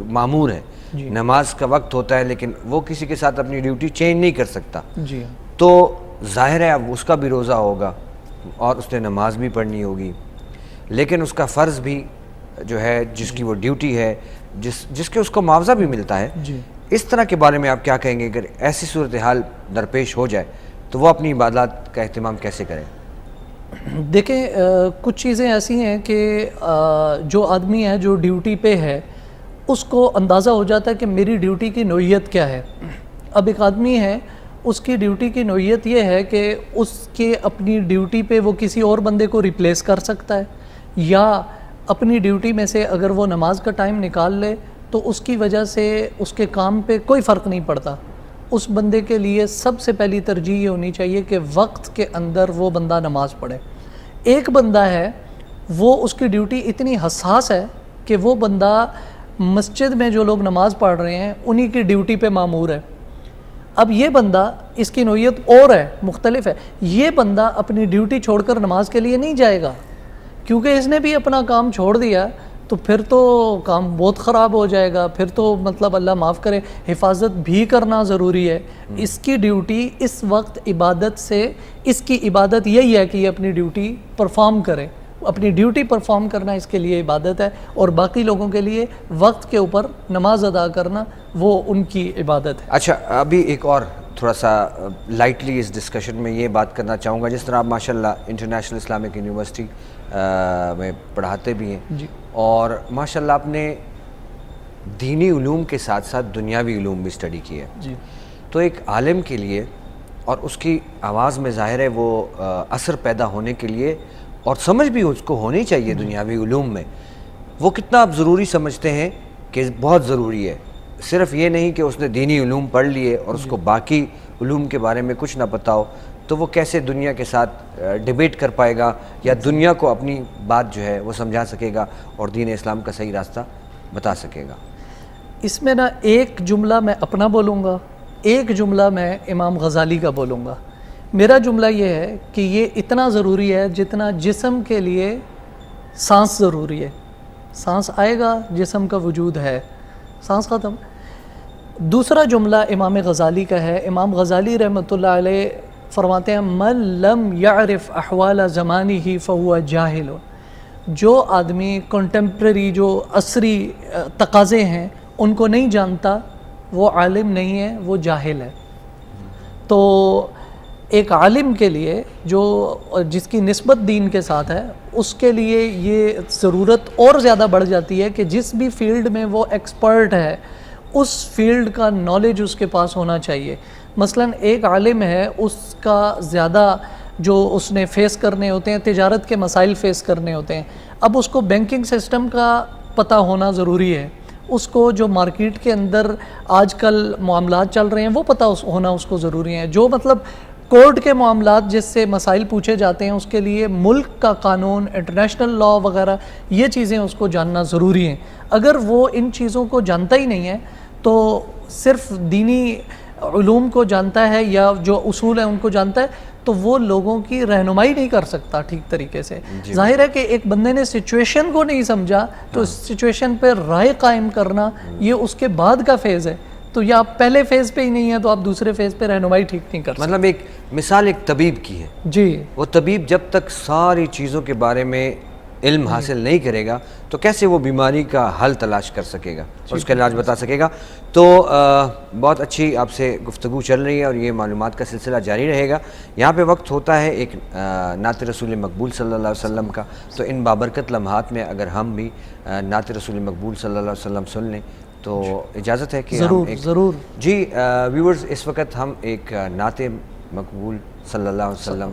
معمور ہے، نماز کا وقت ہوتا ہے لیکن وہ کسی کے ساتھ اپنی ڈیوٹی چینج نہیں کر سکتا، تو ظاہر ہے اب اس کا بھی روزہ ہوگا اور اس نے نماز بھی پڑھنی ہوگی، لیکن اس کا فرض بھی جو ہے، جس کی وہ ڈیوٹی ہے، جس کے اس کو معاوضہ بھی ملتا ہے، اس طرح کے بارے میں آپ کیا کہیں گے؟ اگر ایسی صورتحال درپیش ہو جائے تو وہ اپنی عبادات کا اہتمام کیسے کریں؟ دیکھیں کچھ چیزیں ایسی ہیں کہ جو آدمی ہے جو ڈیوٹی پہ ہے اس کو اندازہ ہو جاتا ہے کہ میری ڈیوٹی کی نوعیت کیا ہے۔ اب ایک آدمی ہے، اس کی ڈیوٹی کی نوعیت یہ ہے کہ اس کے اپنی ڈیوٹی پہ وہ کسی اور بندے کو ریپلیس کر سکتا ہے، یا اپنی ڈیوٹی میں سے اگر وہ نماز کا ٹائم نکال لے تو اس کی وجہ سے اس کے کام پہ کوئی فرق نہیں پڑتا، اس بندے کے لیے سب سے پہلی ترجیح یہ ہونی چاہیے کہ وقت کے اندر وہ بندہ نماز پڑھے. ایک بندہ ہے وہ اس کی ڈیوٹی اتنی حساس ہے کہ وہ بندہ مسجد میں جو لوگ نماز پڑھ رہے ہیں انہی کی ڈیوٹی پہ مامور ہے. اب یہ بندہ اس کی نوعیت اور ہے, مختلف ہے. یہ بندہ اپنی ڈیوٹی چھوڑ کر نماز کے لیے نہیں جائے گا, کیونکہ اس نے بھی اپنا کام چھوڑ دیا تو پھر تو کام بہت خراب ہو جائے گا. پھر تو مطلب اللہ معاف کرے, حفاظت بھی کرنا ضروری ہے. اس کی ڈیوٹی اس وقت عبادت سے, اس کی عبادت یہی ہے کہ یہ اپنی ڈیوٹی پرفارم کرے. اپنی ڈیوٹی پرفارم کرنا اس کے لیے عبادت ہے, اور باقی لوگوں کے لیے وقت کے اوپر نماز ادا کرنا وہ ان کی عبادت ہے. اچھا, ابھی ایک اور تھوڑا سا لائٹلی اس ڈسکشن میں یہ بات کرنا چاہوں گا, جس طرح آپ ماشاءاللہ انٹرنیشنل اسلامک یونیورسٹی میں پڑھاتے بھی ہیں, جی, اور ماشاءاللہ آپ نے دینی علوم کے ساتھ ساتھ دنیاوی علوم بھی اسٹڈی کی ہے. جی, تو ایک عالم کے لیے, اور اس کی آواز میں ظاہر ہے وہ اثر پیدا ہونے کے لیے, اور سمجھ بھی اس کو ہونی چاہیے دنیاوی علوم میں, وہ کتنا آپ ضروری سمجھتے ہیں کہ بہت ضروری ہے؟ صرف یہ نہیں کہ اس نے دینی علوم پڑھ لیے اور اس کو باقی علوم کے بارے میں کچھ نہ پتہ ہو, تو وہ کیسے دنیا کے ساتھ ڈیبیٹ کر پائے گا, یا دنیا کو اپنی بات جو ہے وہ سمجھا سکے گا اور دین اسلام کا صحیح راستہ بتا سکے گا؟ اس میں نا ایک جملہ میں اپنا بولوں گا, ایک جملہ میں امام غزالی کا بولوں گا. میرا جملہ یہ ہے کہ یہ اتنا ضروری ہے جتنا جسم کے لیے سانس ضروری ہے. سانس آئے گا جسم کا وجود ہے, سانس ختم. دوسرا جملہ امام غزالی کا ہے. امام غزالی رحمۃ اللہ علیہ فرماتے ہیں, من لم یعرف احوال زمانہ فہو جاہل. جو آدمی کنٹمپریری, جو عصری تقاضے ہیں ان کو نہیں جانتا, وہ عالم نہیں ہے, وہ جاہل ہے. تو ایک عالم کے لیے جو جس کی نسبت دین کے ساتھ ہے, اس کے لیے یہ ضرورت اور زیادہ بڑھ جاتی ہے کہ جس بھی فیلڈ میں وہ ایکسپرٹ ہے اس فیلڈ کا نالج اس کے پاس ہونا چاہیے. مثلا ایک عالم ہے, اس کا زیادہ جو اس نے فیس کرنے ہوتے ہیں, تجارت کے مسائل فیس کرنے ہوتے ہیں. اب اس کو بینکنگ سسٹم کا پتہ ہونا ضروری ہے, اس کو جو مارکیٹ کے اندر آج کل معاملات چل رہے ہیں وہ پتہ ہونا اس کو ضروری ہے. جو مطلب کورٹ کے معاملات جس سے مسائل پوچھے جاتے ہیں, اس کے لیے ملک کا قانون, انٹرنیشنل لا وغیرہ, یہ چیزیں اس کو جاننا ضروری ہیں. اگر وہ ان چیزوں کو جانتا ہی نہیں ہے تو صرف دینی علوم کو جانتا ہے یا جو اصول ہیں ان کو جانتا ہے, تو وہ لوگوں کی رہنمائی نہیں کر سکتا ٹھیک طریقے سے. ظاہر ہے کہ ایک بندے نے سچویشن کو نہیں سمجھا تو اس سچویشن پہ رائے قائم کرنا یہ اس کے بعد کا فیز ہے. تو یہ آپ پہلے فیز پہ ہی نہیں ہے تو آپ دوسرے فیز پہ رہنمائی ٹھیک نہیں کر سکتے. مطلب ایک مثال ایک طبیب کی ہے. جی, وہ طبیب جب تک ساری چیزوں کے بارے میں علم حاصل نہیں کرے گا تو کیسے وہ بیماری کا حل تلاش کر سکے گا اور اس کا علاج بتا سکے گا. تو بہت اچھی آپ سے گفتگو چل رہی ہے اور یہ معلومات کا سلسلہ جاری رہے گا. یہاں پہ وقت ہوتا ہے ایک نعت رسول مقبول صلی اللہ علیہ وسلم کا. تو ان بابرکت لمحات میں اگر ہم بھی نعت رسول مقبول صلی اللہ علیہ وسلم سن لیں تو اجازت ہے کہ ضرور ضرور. جی ویورز, اس وقت ہم ایک نعت مقبول صلی اللہ علیہ وسلم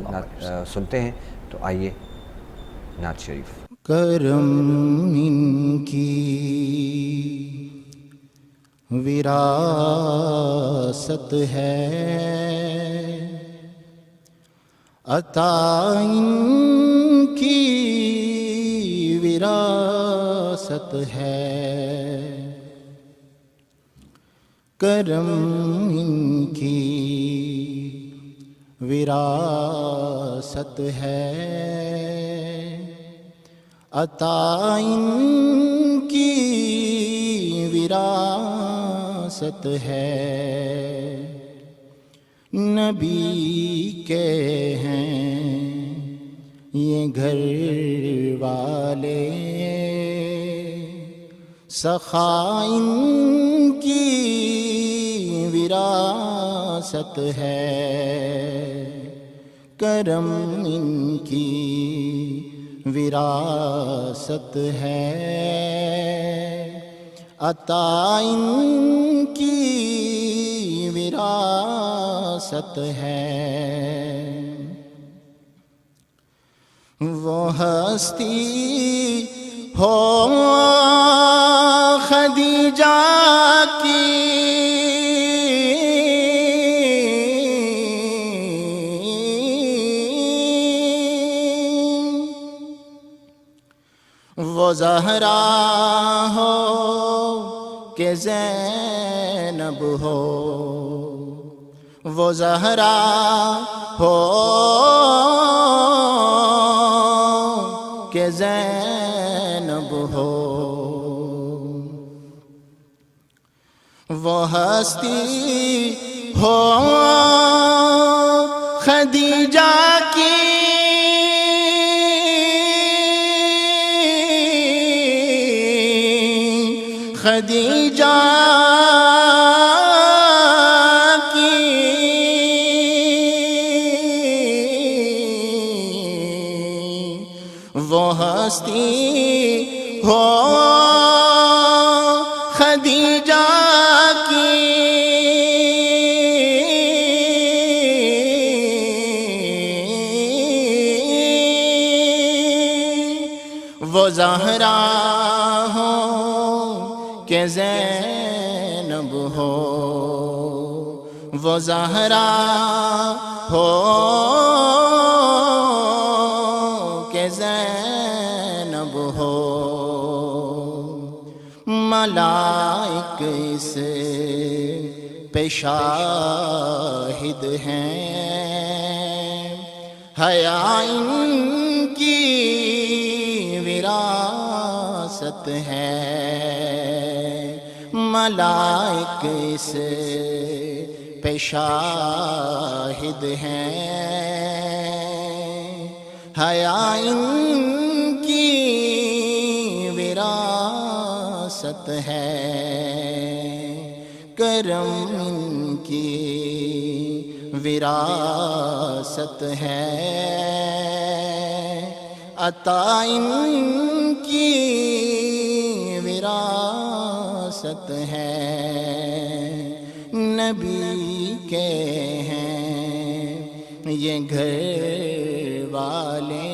سنتے ہیں. تو آئیے نعت شریف. کرم ان کی وراثت ہے, عطا ان کی وراثت ہے. کرم ان کی وراثت ہے, عطا ان کی وراثت ہے. نبی کے ہیں یہ گھر والے, سخا ان کی وراثت ہے. کرم ان کی وراثت ہے, عطا ان کی وراثت ہے. وہ ہستی ہو خدیجہ کی زہرا ہو کہ زینب ہو، وہ زہرا ہو کہ زینب ہو، وہ ہستی ہو خدیجہ کی، خدیجہ کی، وہ ہستی ہو خدیجہ کی، وہ زہرا ہو کہ زینب ہو، وہ زہرا ہو کہ زینب ہو، ملائک اس پہ شاہد ہیں، حیا ان کی وراثت ہے، ملائک اس پہ شاہد ہیں، حیا ان کی وراثت ہے، کرم ان کی وراثت ہے، عطا ان کی وراثت ہے، نبی کے ہیں یہ گھر والے،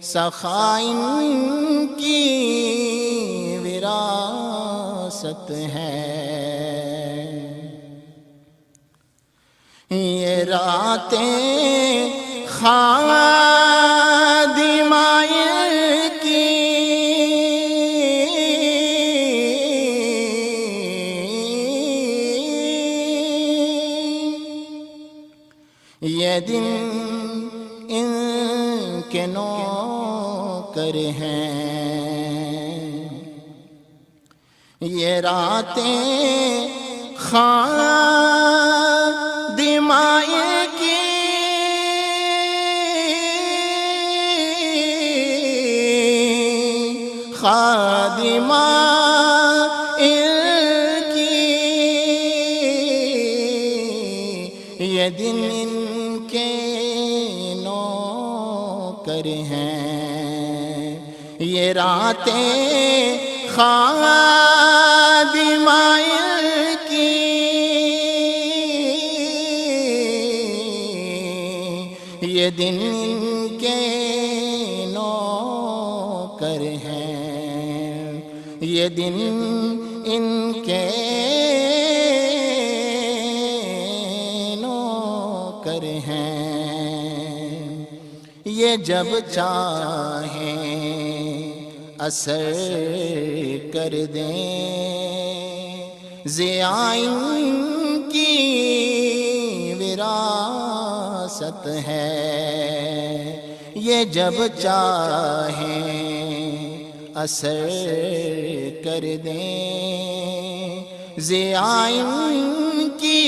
سخا ان کی وراثت ہے، یہ راتیں خادمائے کی، یہ دن ان کے نوکر ہیں، یہ راتیں خادمائے کی، خادمہ کی، یہ دن ان کے نوکر ہیں، یہ راتیں خادمہ کی، یہ دن ان کے نوکر ہیں، یہ دن ان کے نوکر ہیں، یہ جب چاہیں اثر کر دیں، ضیاء ان کی وراثت ہے، یہ جب چاہیں اثر کر دیں، ضیاء ان کی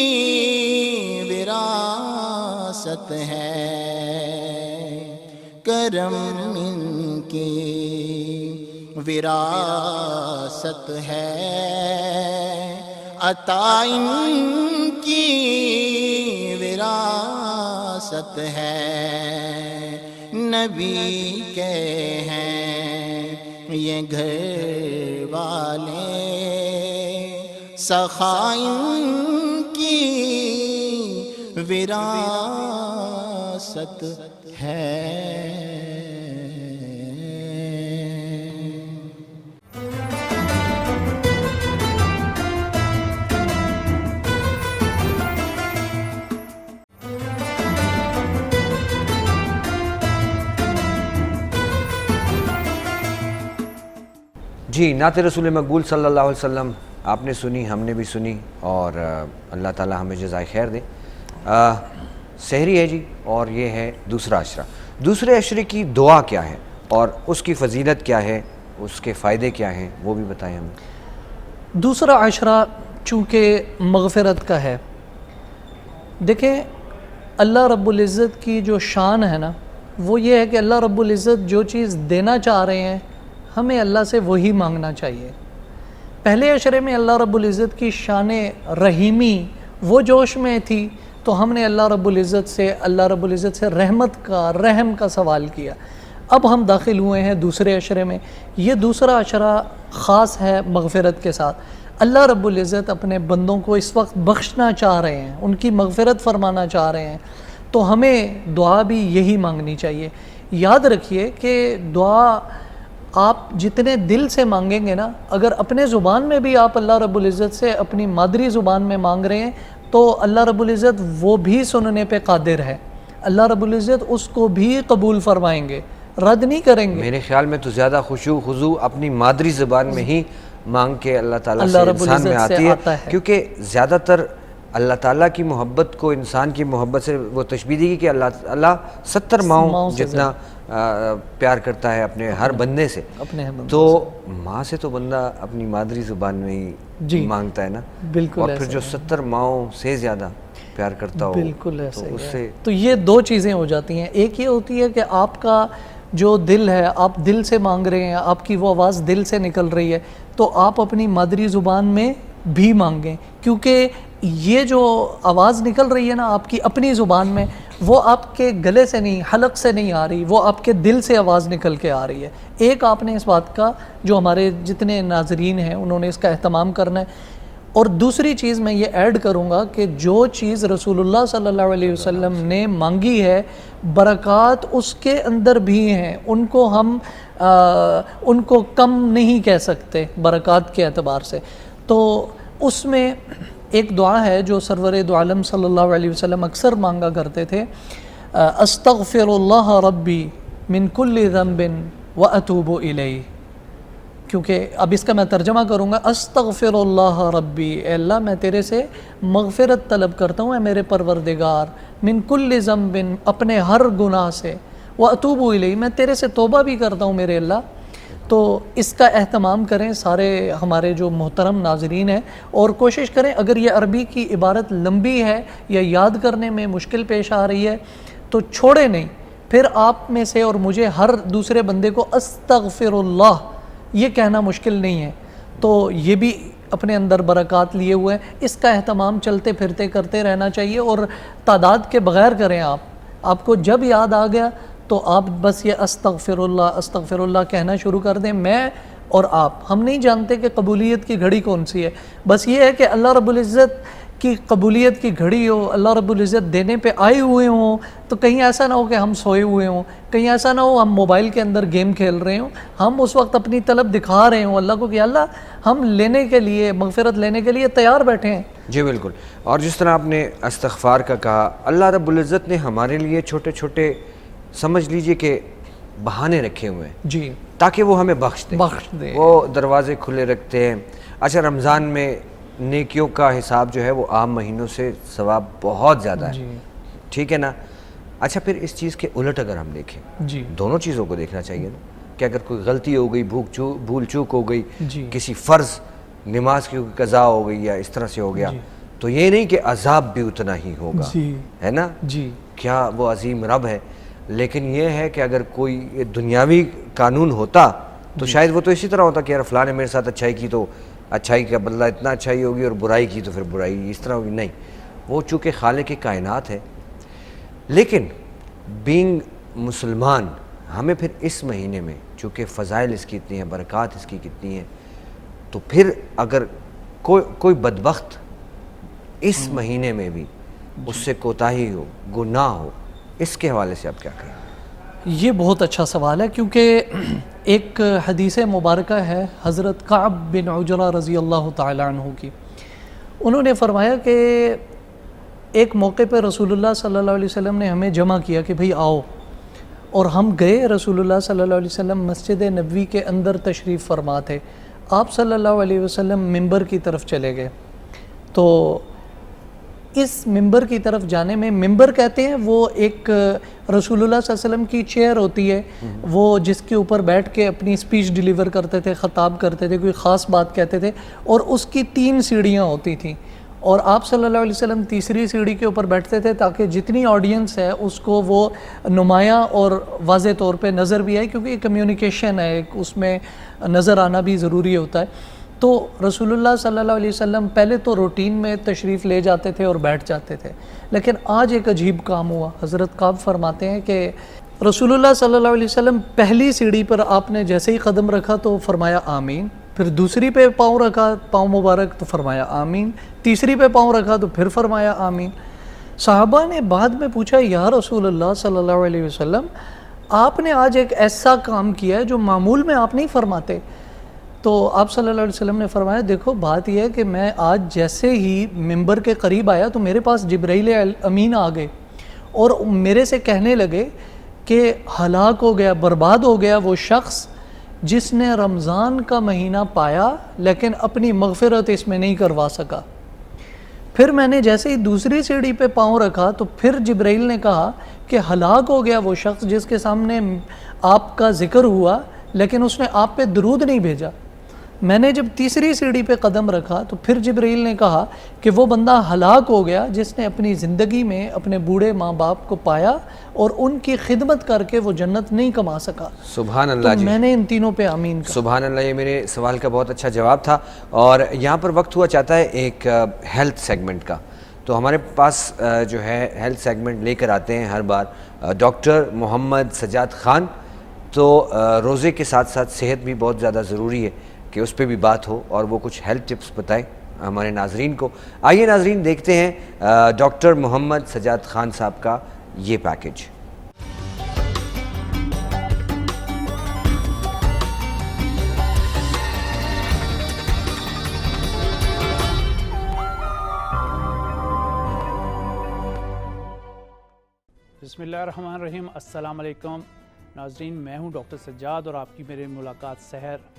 وراثت ہے، کرم ان کی وراثت ہے، عطا ان کی وراثت ہے، نبی کے ہیں یہ گھر والے، سخا ان کی وراثت ہے۔ جی نعت رسول مقبول صلی اللہ علیہ وسلم آپ نے سنی، ہم نے بھی سنی، اور اللہ تعالی ہمیں جزائے خیر دے۔ سحری ہے جی، اور یہ ہے دوسرا عشرہ۔ دوسرے عشرے کی دعا کیا ہے اور اس کی فضیلت کیا ہے، اس کے فائدے کیا ہیں، وہ بھی بتائیں ہمیں۔ دوسرا عشرہ چونکہ مغفرت کا ہے، دیکھیں اللہ رب العزت کی جو شان ہے نا وہ یہ ہے کہ اللہ رب العزت جو چیز دینا چاہ رہے ہیں ہمیں اللہ سے وہی مانگنا چاہیے۔ پہلے عشرے میں اللہ رب العزت کی شان رحیمی وہ جوش میں تھی تو ہم نے اللہ رب العزت سے رحمت کا، رحم کا سوال کیا۔ اب ہم داخل ہوئے ہیں دوسرے عشرے میں۔ یہ دوسرا عشرہ خاص ہے مغفرت کے ساتھ۔ اللہ رب العزت اپنے بندوں کو اس وقت بخشنا چاہ رہے ہیں، ان کی مغفرت فرمانا چاہ رہے ہیں، تو ہمیں دعا بھی یہی مانگنی چاہیے۔ یاد رکھیے کہ دعا آپ جتنے دل سے مانگیں گے نا، اگر اپنے زبان میں بھی آپ اللہ رب العزت سے اپنی مادری زبان میں مانگ رہے ہیں تو اللہ رب العزت وہ بھی سننے پہ قادر ہے، اللہ رب العزت اس کو بھی قبول فرمائیں گے، رد نہیں کریں گے۔ میرے خیال میں تو زیادہ خشوع خضوع اپنی مادری زبان میں ہی مانگ کے اللہ تعالیٰ سے اللہ رب انسان میں العزت سے آتی آتا ہے، ہے۔ کیونکہ زیادہ تر اللہ تعالیٰ کی محبت کو انسان کی محبت سے وہ تشبیہ دی کہ اللہ 70 ماؤں جتنا پیار کرتا ہے اپنے ہر بندے سے، اپنے تو ماں سے تو بندہ اپنی مادری زبان میں ہی مانگتا ہے نا، بالکل اور پھر جو 70 ماؤں سے زیادہ پیار کرتا ہو بالکل ایسا تو ہی اس ہے۔ سے تو یہ دو چیزیں ہو جاتی ہیں، ایک یہ ہوتی ہے کہ آپ کا جو دل ہے، آپ دل سے مانگ رہے ہیں، آپ کی وہ آواز دل سے نکل رہی ہے، تو آپ اپنی مادری زبان میں بھی مانگیں، کیونکہ یہ جو آواز نکل رہی ہے نا آپ کی اپنی زبان میں، وہ آپ کے گلے سے نہیں، حلق سے نہیں آ رہی، وہ آپ کے دل سے آواز نکل کے آ رہی ہے۔ ایک آپ نے اس بات کا، جو ہمارے جتنے ناظرین ہیں انہوں نے اس کا اہتمام کرنا ہے۔ اور دوسری چیز میں یہ ایڈ کروں گا کہ جو چیز رسول اللہ صلی اللہ علیہ وسلم نے مانگی ہے، برکات اس کے اندر بھی ہیں، ان کو ہم ان کو کم نہیں کہہ سکتے برکات کے اعتبار سے۔ تو اس میں ایک دعا ہے جو سرور دو عالم صلی اللہ علیہ وسلم اکثر مانگا کرتے تھے، استغفر اللہ ربی من کل ذنب واتوب الیہ، کیونکہ اب اس کا میں ترجمہ کروں گا، استغفر اللہ ربی، اے اللہ میں تیرے سے مغفرت طلب کرتا ہوں اے میرے پروردگار، من کل ذنب، اپنے ہر گناہ سے، واتوب الیہ، میں تیرے سے توبہ بھی کرتا ہوں میرے اللہ۔ تو اس کا اہتمام کریں سارے ہمارے جو محترم ناظرین ہیں، اور کوشش کریں اگر یہ عربی کی عبارت لمبی ہے یا یاد کرنے میں مشکل پیش آ رہی ہے تو چھوڑے نہیں، پھر آپ میں سے اور مجھے ہر دوسرے بندے کو استغفر اللہ یہ کہنا مشکل نہیں ہے، تو یہ بھی اپنے اندر برکات لیے ہوئے ہیں۔ اس کا اہتمام چلتے پھرتے کرتے رہنا چاہیے، اور تعداد کے بغیر کریں۔ آپ کو جب یاد آ گیا تو آپ بس یہ استغفر اللہ کہنا شروع کر دیں۔ میں اور آپ، ہم نہیں جانتے کہ قبولیت کی گھڑی کون سی ہے، بس یہ ہے کہ اللہ رب العزت کی قبولیت کی گھڑی ہو، اللہ رب العزت دینے پہ آئے ہوئے ہوں، تو کہیں ایسا نہ ہو کہ ہم سوئے ہوئے ہوں، کہیں ایسا نہ ہو ہم موبائل کے اندر گیم کھیل رہے ہوں، ہم اس وقت اپنی طلب دکھا رہے ہوں اللہ کو کہ اللہ ہم لینے کے لیے، مغفرت لینے کے لیے تیار بیٹھے ہیں۔ جی بالکل، اور جس طرح آپ نے استغفار کا کہا، اللہ رب العزت نے ہمارے لیے چھوٹے چھوٹے سمجھ لیجئے کہ بہانے رکھے ہوئے ہیں جی، تاکہ وہ ہمیں بخش دیں، وہ دروازے کھلے رکھتے ہیں۔ اچھا، رمضان میں نیکیوں کا حساب جو ہے وہ عام مہینوں سے ثواب بہت زیادہ ہے، ٹھیک ہے نا؟ اچھا، پھر اس چیز کے الٹ اگر ہم دیکھیں، جی دونوں چیزوں کو دیکھنا چاہیے نا، کہ اگر کوئی غلطی ہو گئی، بھول چوک ہو گئی، جی کسی فرض نماز کی قضا ہو گئی یا اس طرح سے ہو گیا، تو یہ نہیں کہ عذاب بھی اتنا ہی ہوگا، جی ہے نا؟ جی کیا وہ عظیم رب ہے۔ لیکن یہ ہے کہ اگر کوئی دنیاوی قانون ہوتا تو شاید وہ تو اسی طرح ہوتا کہ یار فلاں نے میرے ساتھ اچھائی کی تو اچھائی کا بدلہ اتنا اچھائی ہوگی، اور برائی کی تو پھر برائی اس طرح ہوگی۔ نہیں، وہ چونکہ خالق کائنات ہے۔ لیکن بینگ مسلمان، ہمیں پھر اس مہینے میں چونکہ فضائل اس کی اتنی ہیں، برکات اس کی کتنی ہیں، تو پھر اگر کوئی بدبخت اس مہینے میں بھی اس سے کوتاہی ہو، گناہ ہو، اس کے حوالے سے آپ کیا کہیں؟ یہ بہت اچھا سوال ہے، کیونکہ ایک حدیث مبارکہ ہے حضرت کعب بن عجرہ رضی اللہ تعالیٰ عنہ کی۔ انہوں نے فرمایا کہ ایک موقع پہ رسول اللہ صلی اللہ علیہ وسلم نے ہمیں جمع کیا کہ بھئی آؤ، اور ہم گئے۔ رسول اللہ صلی اللہ علیہ وسلم مسجد نبوی کے اندر تشریف فرما تھے۔ آپ صلی اللہ علیہ وسلم منبر کی طرف چلے گئے. تو اس منبر کی طرف جانے میں، منبر کہتے ہیں وہ ایک رسول اللہ صلی اللہ علیہ وسلم کی چیئر ہوتی ہے، وہ جس کے اوپر بیٹھ کے اپنی سپیچ ڈیلیور کرتے تھے، خطاب کرتے تھے، کوئی خاص بات کہتے تھے، اور اس کی 3 سیڑھیاں ہوتی تھیں، اور آپ صلی اللہ علیہ وسلم تیسری سیڑھی کے اوپر بیٹھتے تھے تاکہ جتنی آڈینس ہے اس کو وہ نمایاں اور واضح طور پہ نظر بھی آئے، کیونکہ کمیونیکیشن ہے، اس میں نظر آنا بھی ضروری ہوتا ہے. تو رسول اللہ صلی اللہ علیہ وسلم پہلے تو روٹین میں تشریف لے جاتے تھے اور بیٹھ جاتے تھے، لیکن آج ایک عجیب کام ہوا. حضرت کعب فرماتے ہیں کہ رسول اللہ صلی اللہ علیہ وسلم پہلی سیڑھی پر آپ نے جیسے ہی قدم رکھا تو فرمایا آمین، پھر دوسری پہ پاؤں رکھا، پاؤں مبارک، تو فرمایا آمین، تیسری پہ پاؤں رکھا تو پھر فرمایا آمین. صحابہ نے بعد میں پوچھا یا رسول اللہ صلی اللہ علیہ وسلم، آپ نے آج ایک ایسا کام کیا ہے جو معمول میں آپ نہیں فرماتے. تو آپ صلی اللہ علیہ وسلم نے فرمایا دیکھو بات یہ ہے کہ میں آج جیسے ہی منبر کے قریب آیا تو میرے پاس جبرائیل امین آ گئے اور میرے سے کہنے لگے کہ ہلاک ہو گیا، برباد ہو گیا وہ شخص جس نے رمضان کا مہینہ پایا لیکن اپنی مغفرت اس میں نہیں کروا سکا. پھر میں نے جیسے ہی دوسری سیڑھی پہ پاؤں رکھا تو پھر جبرائیل نے کہا کہ ہلاک ہو گیا وہ شخص جس کے سامنے آپ کا ذکر ہوا لیکن اس نے آپ پہ درود نہیں بھیجا. میں نے جب تیسری سیڑھی پہ قدم رکھا تو پھر جبرائیل نے کہا کہ وہ بندہ ہلاک ہو گیا جس نے اپنی زندگی میں اپنے بوڑھے ماں باپ کو پایا اور ان کی خدمت کر کے وہ جنت نہیں کما سکا. سبحان اللہ جی. میں نے ان تینوں پہ آمین کہا. سبحان اللہ. یہ میرے سوال کا بہت اچھا جواب تھا، اور یہاں پر وقت ہوا چاہتا ہے ایک ہیلتھ سیگمنٹ کا. تو ہمارے پاس جو ہے ہیلتھ سیگمنٹ لے کر آتے ہیں ہر بار ڈاکٹر محمد سجاد خان. تو روزے کے ساتھ ساتھ صحت بھی بہت زیادہ ضروری ہے کہ اس پہ بھی بات ہو، اور وہ کچھ ہیلتھ ٹپس بتائیں ہمارے ناظرین کو. آئیے ناظرین دیکھتے ہیں ڈاکٹر محمد سجاد خان صاحب کا یہ پیکج. بسم اللہ الرحمن الرحیم. السلام علیکم ناظرین، میں ہوں ڈاکٹر سجاد اور آپ کی میری ملاقات سحر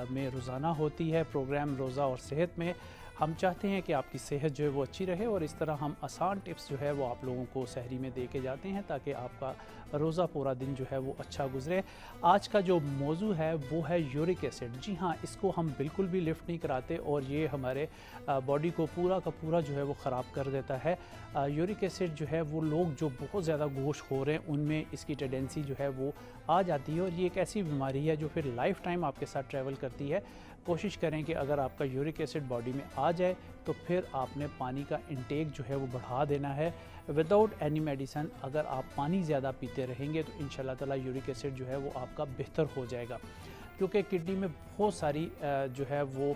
میں روزانہ ہوتی ہے. پروگرام روزہ اور صحت میں ہم چاہتے ہیں کہ آپ کی صحت جو ہے وہ اچھی رہے، اور اس طرح ہم آسان ٹپس جو ہے وہ آپ لوگوں کو سحری میں دے کے جاتے ہیں تاکہ آپ کا روزہ پورا دن جو ہے وہ اچھا گزرے. آج کا جو موضوع ہے وہ ہے یورک ایسڈ. جی ہاں، اس کو ہم بالکل بھی لفٹ نہیں کراتے اور یہ ہمارے باڈی کو پورا کا پورا جو ہے وہ خراب کر دیتا ہے. یورک ایسڈ جو ہے وہ لوگ جو بہت زیادہ گوشت خور ہیں ان میں اس کی ٹینڈنسی جو ہے وہ آ جاتی ہے، اور یہ ایک ایسی بیماری ہے جو پھر لائف ٹائم آپ کے ساتھ ٹریول کرتی ہے. کوشش کریں کہ اگر آپ کا یورک ایسڈ باڈی میں آ جائے تو پھر آپ نے پانی کا انٹیک جو ہے وہ بڑھا دینا ہے وداؤٹ اینی میڈیسن. اگر آپ پانی زیادہ پیتے رہیں گے تو انشاءاللہ تعالی یورک ایسڈ جو ہے وہ آپ کا بہتر ہو جائے گا، کیونکہ کڈنی میں بہت ساری جو ہے وہ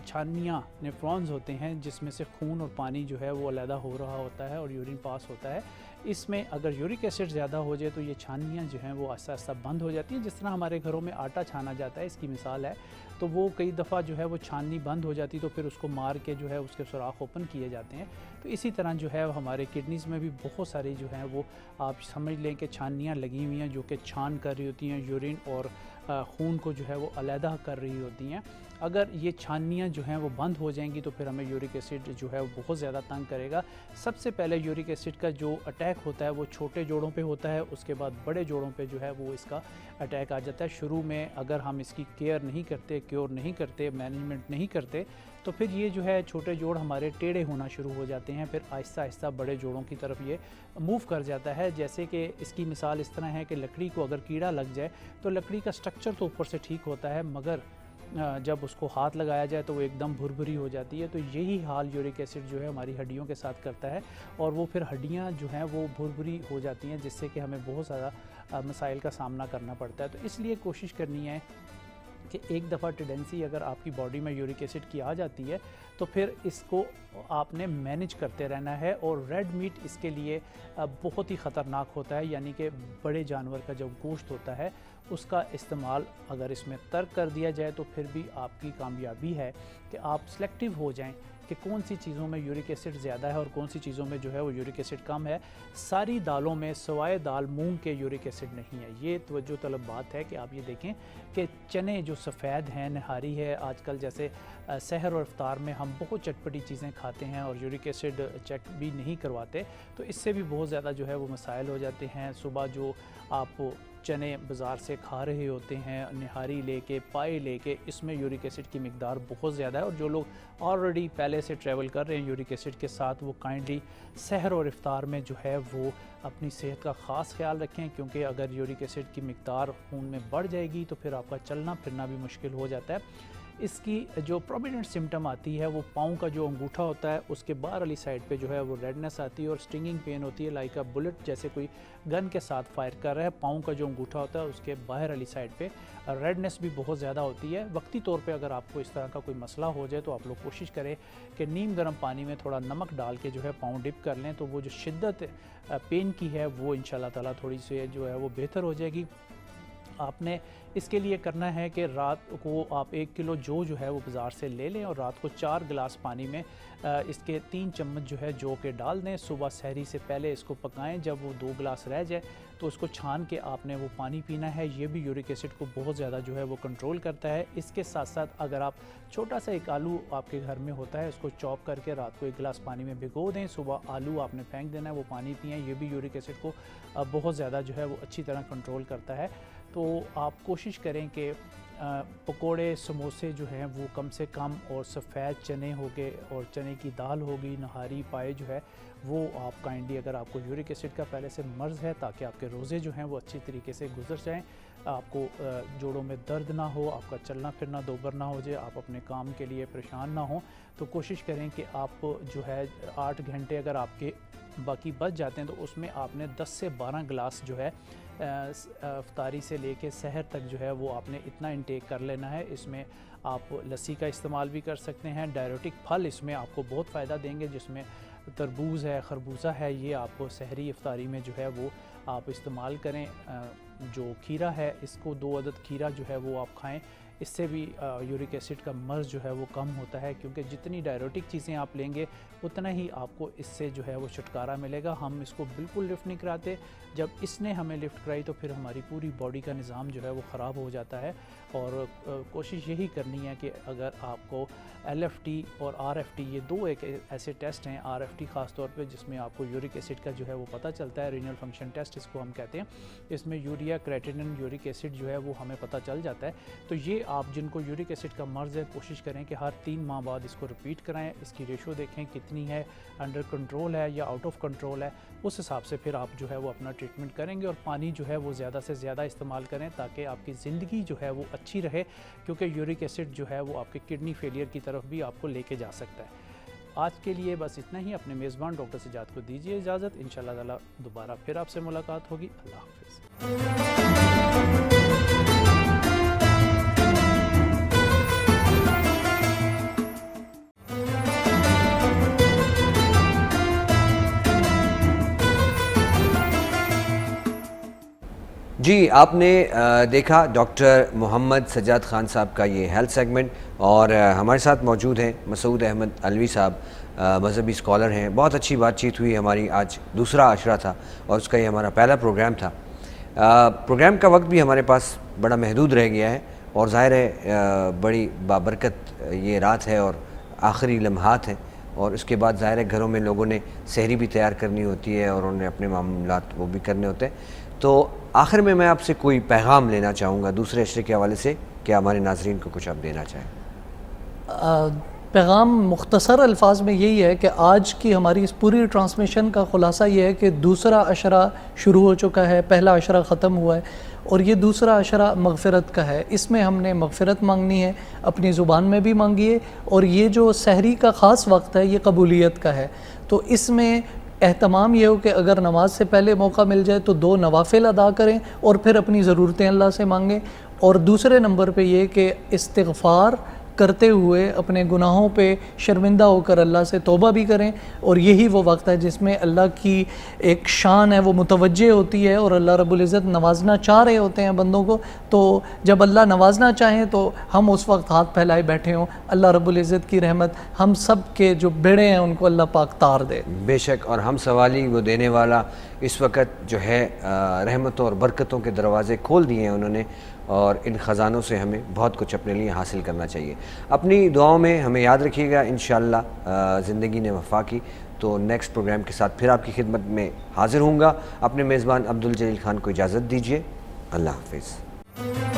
چھانیاں نیفرونز ہوتے ہیں جس میں سے خون اور پانی جو ہے وہ علیحدہ ہو رہا ہوتا ہے اور یورین پاس ہوتا ہے. اس میں اگر یورک ایسڈ زیادہ ہو جائے تو یہ چھانیاں جو ہیں وہ آہستہ آہستہ بند ہو جاتی ہیں. جس طرح ہمارے گھروں میں آٹا چھانا جاتا ہے، اس کی مثال ہے، تو وہ کئی دفعہ جو ہے وہ چھاننی بند ہو جاتی تو پھر اس کو مار کے جو ہے اس کے سوراخ اوپن کیے جاتے ہیں. تو اسی طرح جو ہے ہمارے کڈنیز میں بھی بہت ساری جو ہیں وہ آپ سمجھ لیں کہ چھانیاں لگی ہوئی ہیں جو کہ چھان کر رہی ہوتی ہیں، یورین اور خون کو جو ہے وہ علیحدہ کر رہی ہوتی ہیں. اگر یہ چھانیاں جو ہیں وہ بند ہو جائیں گی تو پھر ہمیں یورک ایسڈ جو ہے وہ بہت زیادہ تنگ کرے گا. سب سے پہلے یورک ایسڈ کا جو اٹیک ہوتا ہے وہ چھوٹے جوڑوں پہ ہوتا ہے، اس کے بعد بڑے جوڑوں پہ جو ہے وہ اس کا اٹیک آ جاتا ہے. شروع میں اگر ہم اس کی کیئر نہیں کرتے، کیور نہیں کرتے، مینجمنٹ نہیں کرتے تو پھر یہ جو ہے چھوٹے جوڑ ہمارے ٹیڑھے ہونا شروع ہو جاتے ہیں، پھر آہستہ آہستہ بڑے جوڑوں کی طرف یہ موو کر جاتا ہے. جیسے کہ اس کی مثال اس طرح ہے کہ لکڑی کو اگر کیڑا لگ جائے تو لکڑی کا سٹرکچر تو اوپر سے ٹھیک ہوتا ہے مگر جب اس کو ہاتھ لگایا جائے تو وہ ایک دم بھربھری ہو جاتی ہے. تو یہی حال یورک ایسڈ جو ہے ہماری ہڈیوں کے ساتھ کرتا ہے، اور وہ پھر ہڈیاں جو ہیں وہ بھربھری ہو جاتی ہیں جس سے کہ ہمیں بہت زیادہ مسائل کا سامنا کرنا پڑتا ہے. تو اس لیے کوشش کرنی ہے کہ ایک دفعہ ٹینڈنسی اگر آپ کی باڈی میں یورک ایسڈ کی آ جاتی ہے تو پھر اس کو آپ نے مینج کرتے رہنا ہے. اور ریڈ میٹ اس کے لیے بہت ہی خطرناک ہوتا ہے، یعنی کہ بڑے جانور کا جو گوشت ہوتا ہے اس کا استعمال اگر اس میں ترک کر دیا جائے تو پھر بھی آپ کی کامیابی ہے کہ آپ سلیکٹیو ہو جائیں کہ کون سی چیزوں میں یورک ایسڈ زیادہ ہے اور کون سی چیزوں میں جو ہے وہ یورک ایسڈ کم ہے. ساری دالوں میں سوائے دال مونگ کے یورک ایسڈ نہیں ہے. یہ توجہ طلب بات ہے کہ آپ یہ دیکھیں کہ چنے جو سفید ہیں, نہاری ہے, آج کل جیسے سحر اور افطار میں ہم بہت چٹپٹی چیزیں کھاتے ہیں اور یورک ایسڈ چیک بھی نہیں کرواتے, تو اس سے بھی بہت زیادہ جو ہے وہ مسائل ہو جاتے ہیں. صبح جو آپ چنے بازار سے کھا رہے ہوتے ہیں, نہاری لے کے, پائے لے کے, اس میں یورک ایسڈ کی مقدار بہت زیادہ ہے. اور جو لوگ آلریڈی پہلے سے ٹریول کر رہے ہیں یورک ایسڈ کے ساتھ, وہ کائنڈلی سحر اور افطار میں جو ہے وہ اپنی صحت کا خاص خیال رکھیں, کیونکہ اگر یورک ایسڈ کی مقدار خون میں بڑھ جائے گی تو پھر آپ کا چلنا پھرنا بھی مشکل ہو جاتا ہے. اس کی جو پرومیننٹ سمٹم آتی ہے وہ پاؤں کا جو انگوٹھا ہوتا ہے اس کے باہر والی سائڈ پہ جو ہے وہ ریڈنس آتی ہے اور سٹنگنگ پین ہوتی ہے, لائک بلٹ جیسے کوئی گن کے ساتھ فائر کر رہا ہے. پاؤں کا جو انگوٹھا ہوتا ہے اس کے باہر والی سائڈ پہ ریڈنس بھی بہت زیادہ ہوتی ہے. وقتی طور پہ اگر آپ کو اس طرح کا کوئی مسئلہ ہو جائے تو آپ لوگ کوشش کریں کہ نیم گرم پانی میں تھوڑا نمک ڈال کے جو ہے پاؤں ڈپ کر لیں, تو وہ جو شدت پین کی ہے وہ انشاءاللہ تعالیٰ تھوڑی سی جو ہے وہ بہتر ہو جائے گی. آپ نے اس کے لیے کرنا ہے کہ رات کو آپ 1 کلو جو ہے وہ بازار سے لے لیں اور رات کو 4 گلاس پانی میں اس کے 3 چمچ جو ہے جو کے ڈال دیں. صبح سحری سے پہلے اس کو پکائیں, جب وہ 2 گلاس رہ جائے تو اس کو چھان کے آپ نے وہ پانی پینا ہے. یہ بھی یورک ایسڈ کو بہت زیادہ جو ہے وہ کنٹرول کرتا ہے. اس کے ساتھ ساتھ اگر آپ چھوٹا سا ایک آلو آپ کے گھر میں ہوتا ہے, اس کو چاپ کر کے رات کو 1 گلاس پانی میں بھگو دیں, صبح آلو آپ نے پھینک دینا ہے, وہ پانی پئیں. یہ بھی یورک ایسڈ کو بہت زیادہ جو ہے وہ اچھی طرح کنٹرول کرتا ہے. تو آپ کوشش کریں کہ پکوڑے سموسے جو ہیں وہ کم سے کم, اور سفید چنے ہو گئے اور چنے کی دال ہوگی, نہاری پائے جو ہے وہ آپ کائنڈلی, اگر آپ کو یورک ایسڈ کا پہلے سے مرض ہے, تاکہ آپ کے روزے جو ہیں وہ اچھی طریقے سے گزر جائیں, آپ کو جوڑوں میں درد نہ ہو, آپ کا چلنا پھرنا دوبر نہ ہو جائے, آپ اپنے کام کے لیے پریشان نہ ہوں, تو کوشش کریں کہ آپ جو ہے 8 گھنٹے اگر آپ کے باقی بچ جاتے ہیں تو اس میں آپ نے 10 سے 12 گلاس جو ہے افطاری سے لے کے سحر تک جو ہے وہ آپ نے اتنا انٹیک کر لینا ہے. اس میں آپ لسی کا استعمال بھی کر سکتے ہیں. ڈائریوٹک پھل اس میں آپ کو بہت فائدہ دیں گے, جس میں تربوز ہے, خربوزہ ہے, یہ آپ کو سحری افطاری میں جو ہے وہ آپ استعمال کریں. جو کھیرا ہے اس کو 2 عدد کھیرا جو ہے وہ آپ کھائیں, اس سے بھی یورک ایسڈ کا مرض جو ہے وہ کم ہوتا ہے, کیونکہ جتنی ڈائریوٹک چیزیں آپ لیں گے اتنا ہی آپ کو اس سے جو ہے وہ چھٹکارا ملے گا. ہم اس کو بالکل لفٹ نہیں کراتے, جب اس نے ہمیں لفٹ کرائی تو پھر ہماری پوری باڈی کا نظام جو ہے وہ خراب ہو جاتا ہے. اور کوشش یہی کرنی ہے کہ اگر آپ کو LFT اور RFT, یہ 2 ایک ایسے ٹیسٹ ہیں, RFT خاص طور پہ جس میں آپ کو یورک ایسڈ کا جو ہے وہ پتہ چلتا ہے, رینل فنکشن ٹیسٹ اس کو ہم کہتے ہیں, اس میں یوریا, کریٹینن, یورک ایسڈ جو ہے وہ ہمیں پتہ چل جاتا ہے. تو یہ آپ جن کو یورک ایسڈ کا مرض ہے کوشش کریں کہ ہر 3 ماہ بعد اس کو رپیٹ کرائیں, اس کی ریشو دیکھیں کتنی ہے, انڈر کنٹرول ہے یا آؤٹ آف کنٹرول ہے, اس حساب سے پھر آپ جو ہے وہ اپنا ٹریٹمنٹ کریں گے. اور پانی جو ہے وہ زیادہ سے زیادہ استعمال کریں تاکہ آپ کی زندگی جو ہے وہ اچھی رہے, کیونکہ یورک ایسڈ جو ہے وہ آپ کے کڈنی فیلئر کی طرف بھی آپ کو لے کے جا سکتا ہے. آج کے لیے بس اتنا ہی. اپنے میزبان ڈاکٹر سجاد کو دیجیے اجازت, انشاءاللہ تعالی دوبارہ پھر آپ سے ملاقات ہوگی. اللہ حافظ. جی آپ نے دیکھا ڈاکٹر محمد سجاد خان صاحب کا یہ ہیلتھ سیگمنٹ, اور ہمارے ساتھ موجود ہیں مسعود احمد علوی صاحب, مذہبی اسکالر ہیں. بہت اچھی بات چیت ہوئی ہماری. آج دوسرا عشرہ تھا اور اس کا یہ ہمارا پہلا پروگرام تھا. پروگرام کا وقت بھی ہمارے پاس بڑا محدود رہ گیا ہے, اور ظاہر ہے بڑی بابرکت یہ رات ہے اور آخری لمحات ہیں, اور اس کے بعد ظاہر ہے گھروں میں لوگوں نے سحری بھی تیار کرنی ہوتی ہے اور انہوں نے اپنے معاملات وہ بھی کرنے ہوتے ہیں. تو آخر میں آپ سے کوئی پیغام لینا چاہوں گا دوسرے عشرے کے حوالے سے, کہ ہمارے ناظرین کو کچھ آپ دینا چاہیں. پیغام مختصر الفاظ میں یہی ہے کہ آج کی ہماری اس پوری ٹرانسمیشن کا خلاصہ یہ ہے کہ دوسرا عشرہ شروع ہو چکا ہے, پہلا عشرہ ختم ہوا ہے, اور یہ دوسرا عشرہ مغفرت کا ہے. اس میں ہم نے مغفرت مانگنی ہے, اپنی زبان میں بھی مانگیے, اور یہ جو سحری کا خاص وقت ہے یہ قبولیت کا ہے. تو اس میں اہتمام یہ ہو کہ اگر نماز سے پہلے موقع مل جائے تو 2 نوافل ادا کریں اور پھر اپنی ضرورتیں اللہ سے مانگیں. اور دوسرے نمبر پہ یہ کہ استغفار کرتے ہوئے اپنے گناہوں پہ شرمندہ ہو کر اللہ سے توبہ بھی کریں، اور یہی وہ وقت ہے جس میں اللہ کی ایک شان ہے وہ متوجہ ہوتی ہے، اور اللہ رب العزت نوازنا چاہ رہے ہوتے ہیں بندوں کو. تو جب اللہ نوازنا چاہیں تو ہم اس وقت ہاتھ پھیلائے بیٹھے ہوں، اللہ رب العزت کی رحمت ہم سب کے جو بیڑے ہیں ان کو اللہ پاک تار دے. بے شک، اور ہم سوالی وہ دینے والا اس وقت جو ہے رحمتوں اور برکتوں کے دروازے کھول دیے ہیں انہوں نے، اور ان خزانوں سے ہمیں بہت کچھ اپنے لیے حاصل کرنا چاہیے. اپنی دعاؤں میں ہمیں یاد رکھیے گا. انشاءاللہ زندگی نے وفا کی تو نیکسٹ پروگرام کے ساتھ پھر آپ کی خدمت میں حاضر ہوں گا. اپنے میزبان عبدالجلیل خان کو اجازت دیجیے. اللہ حافظ.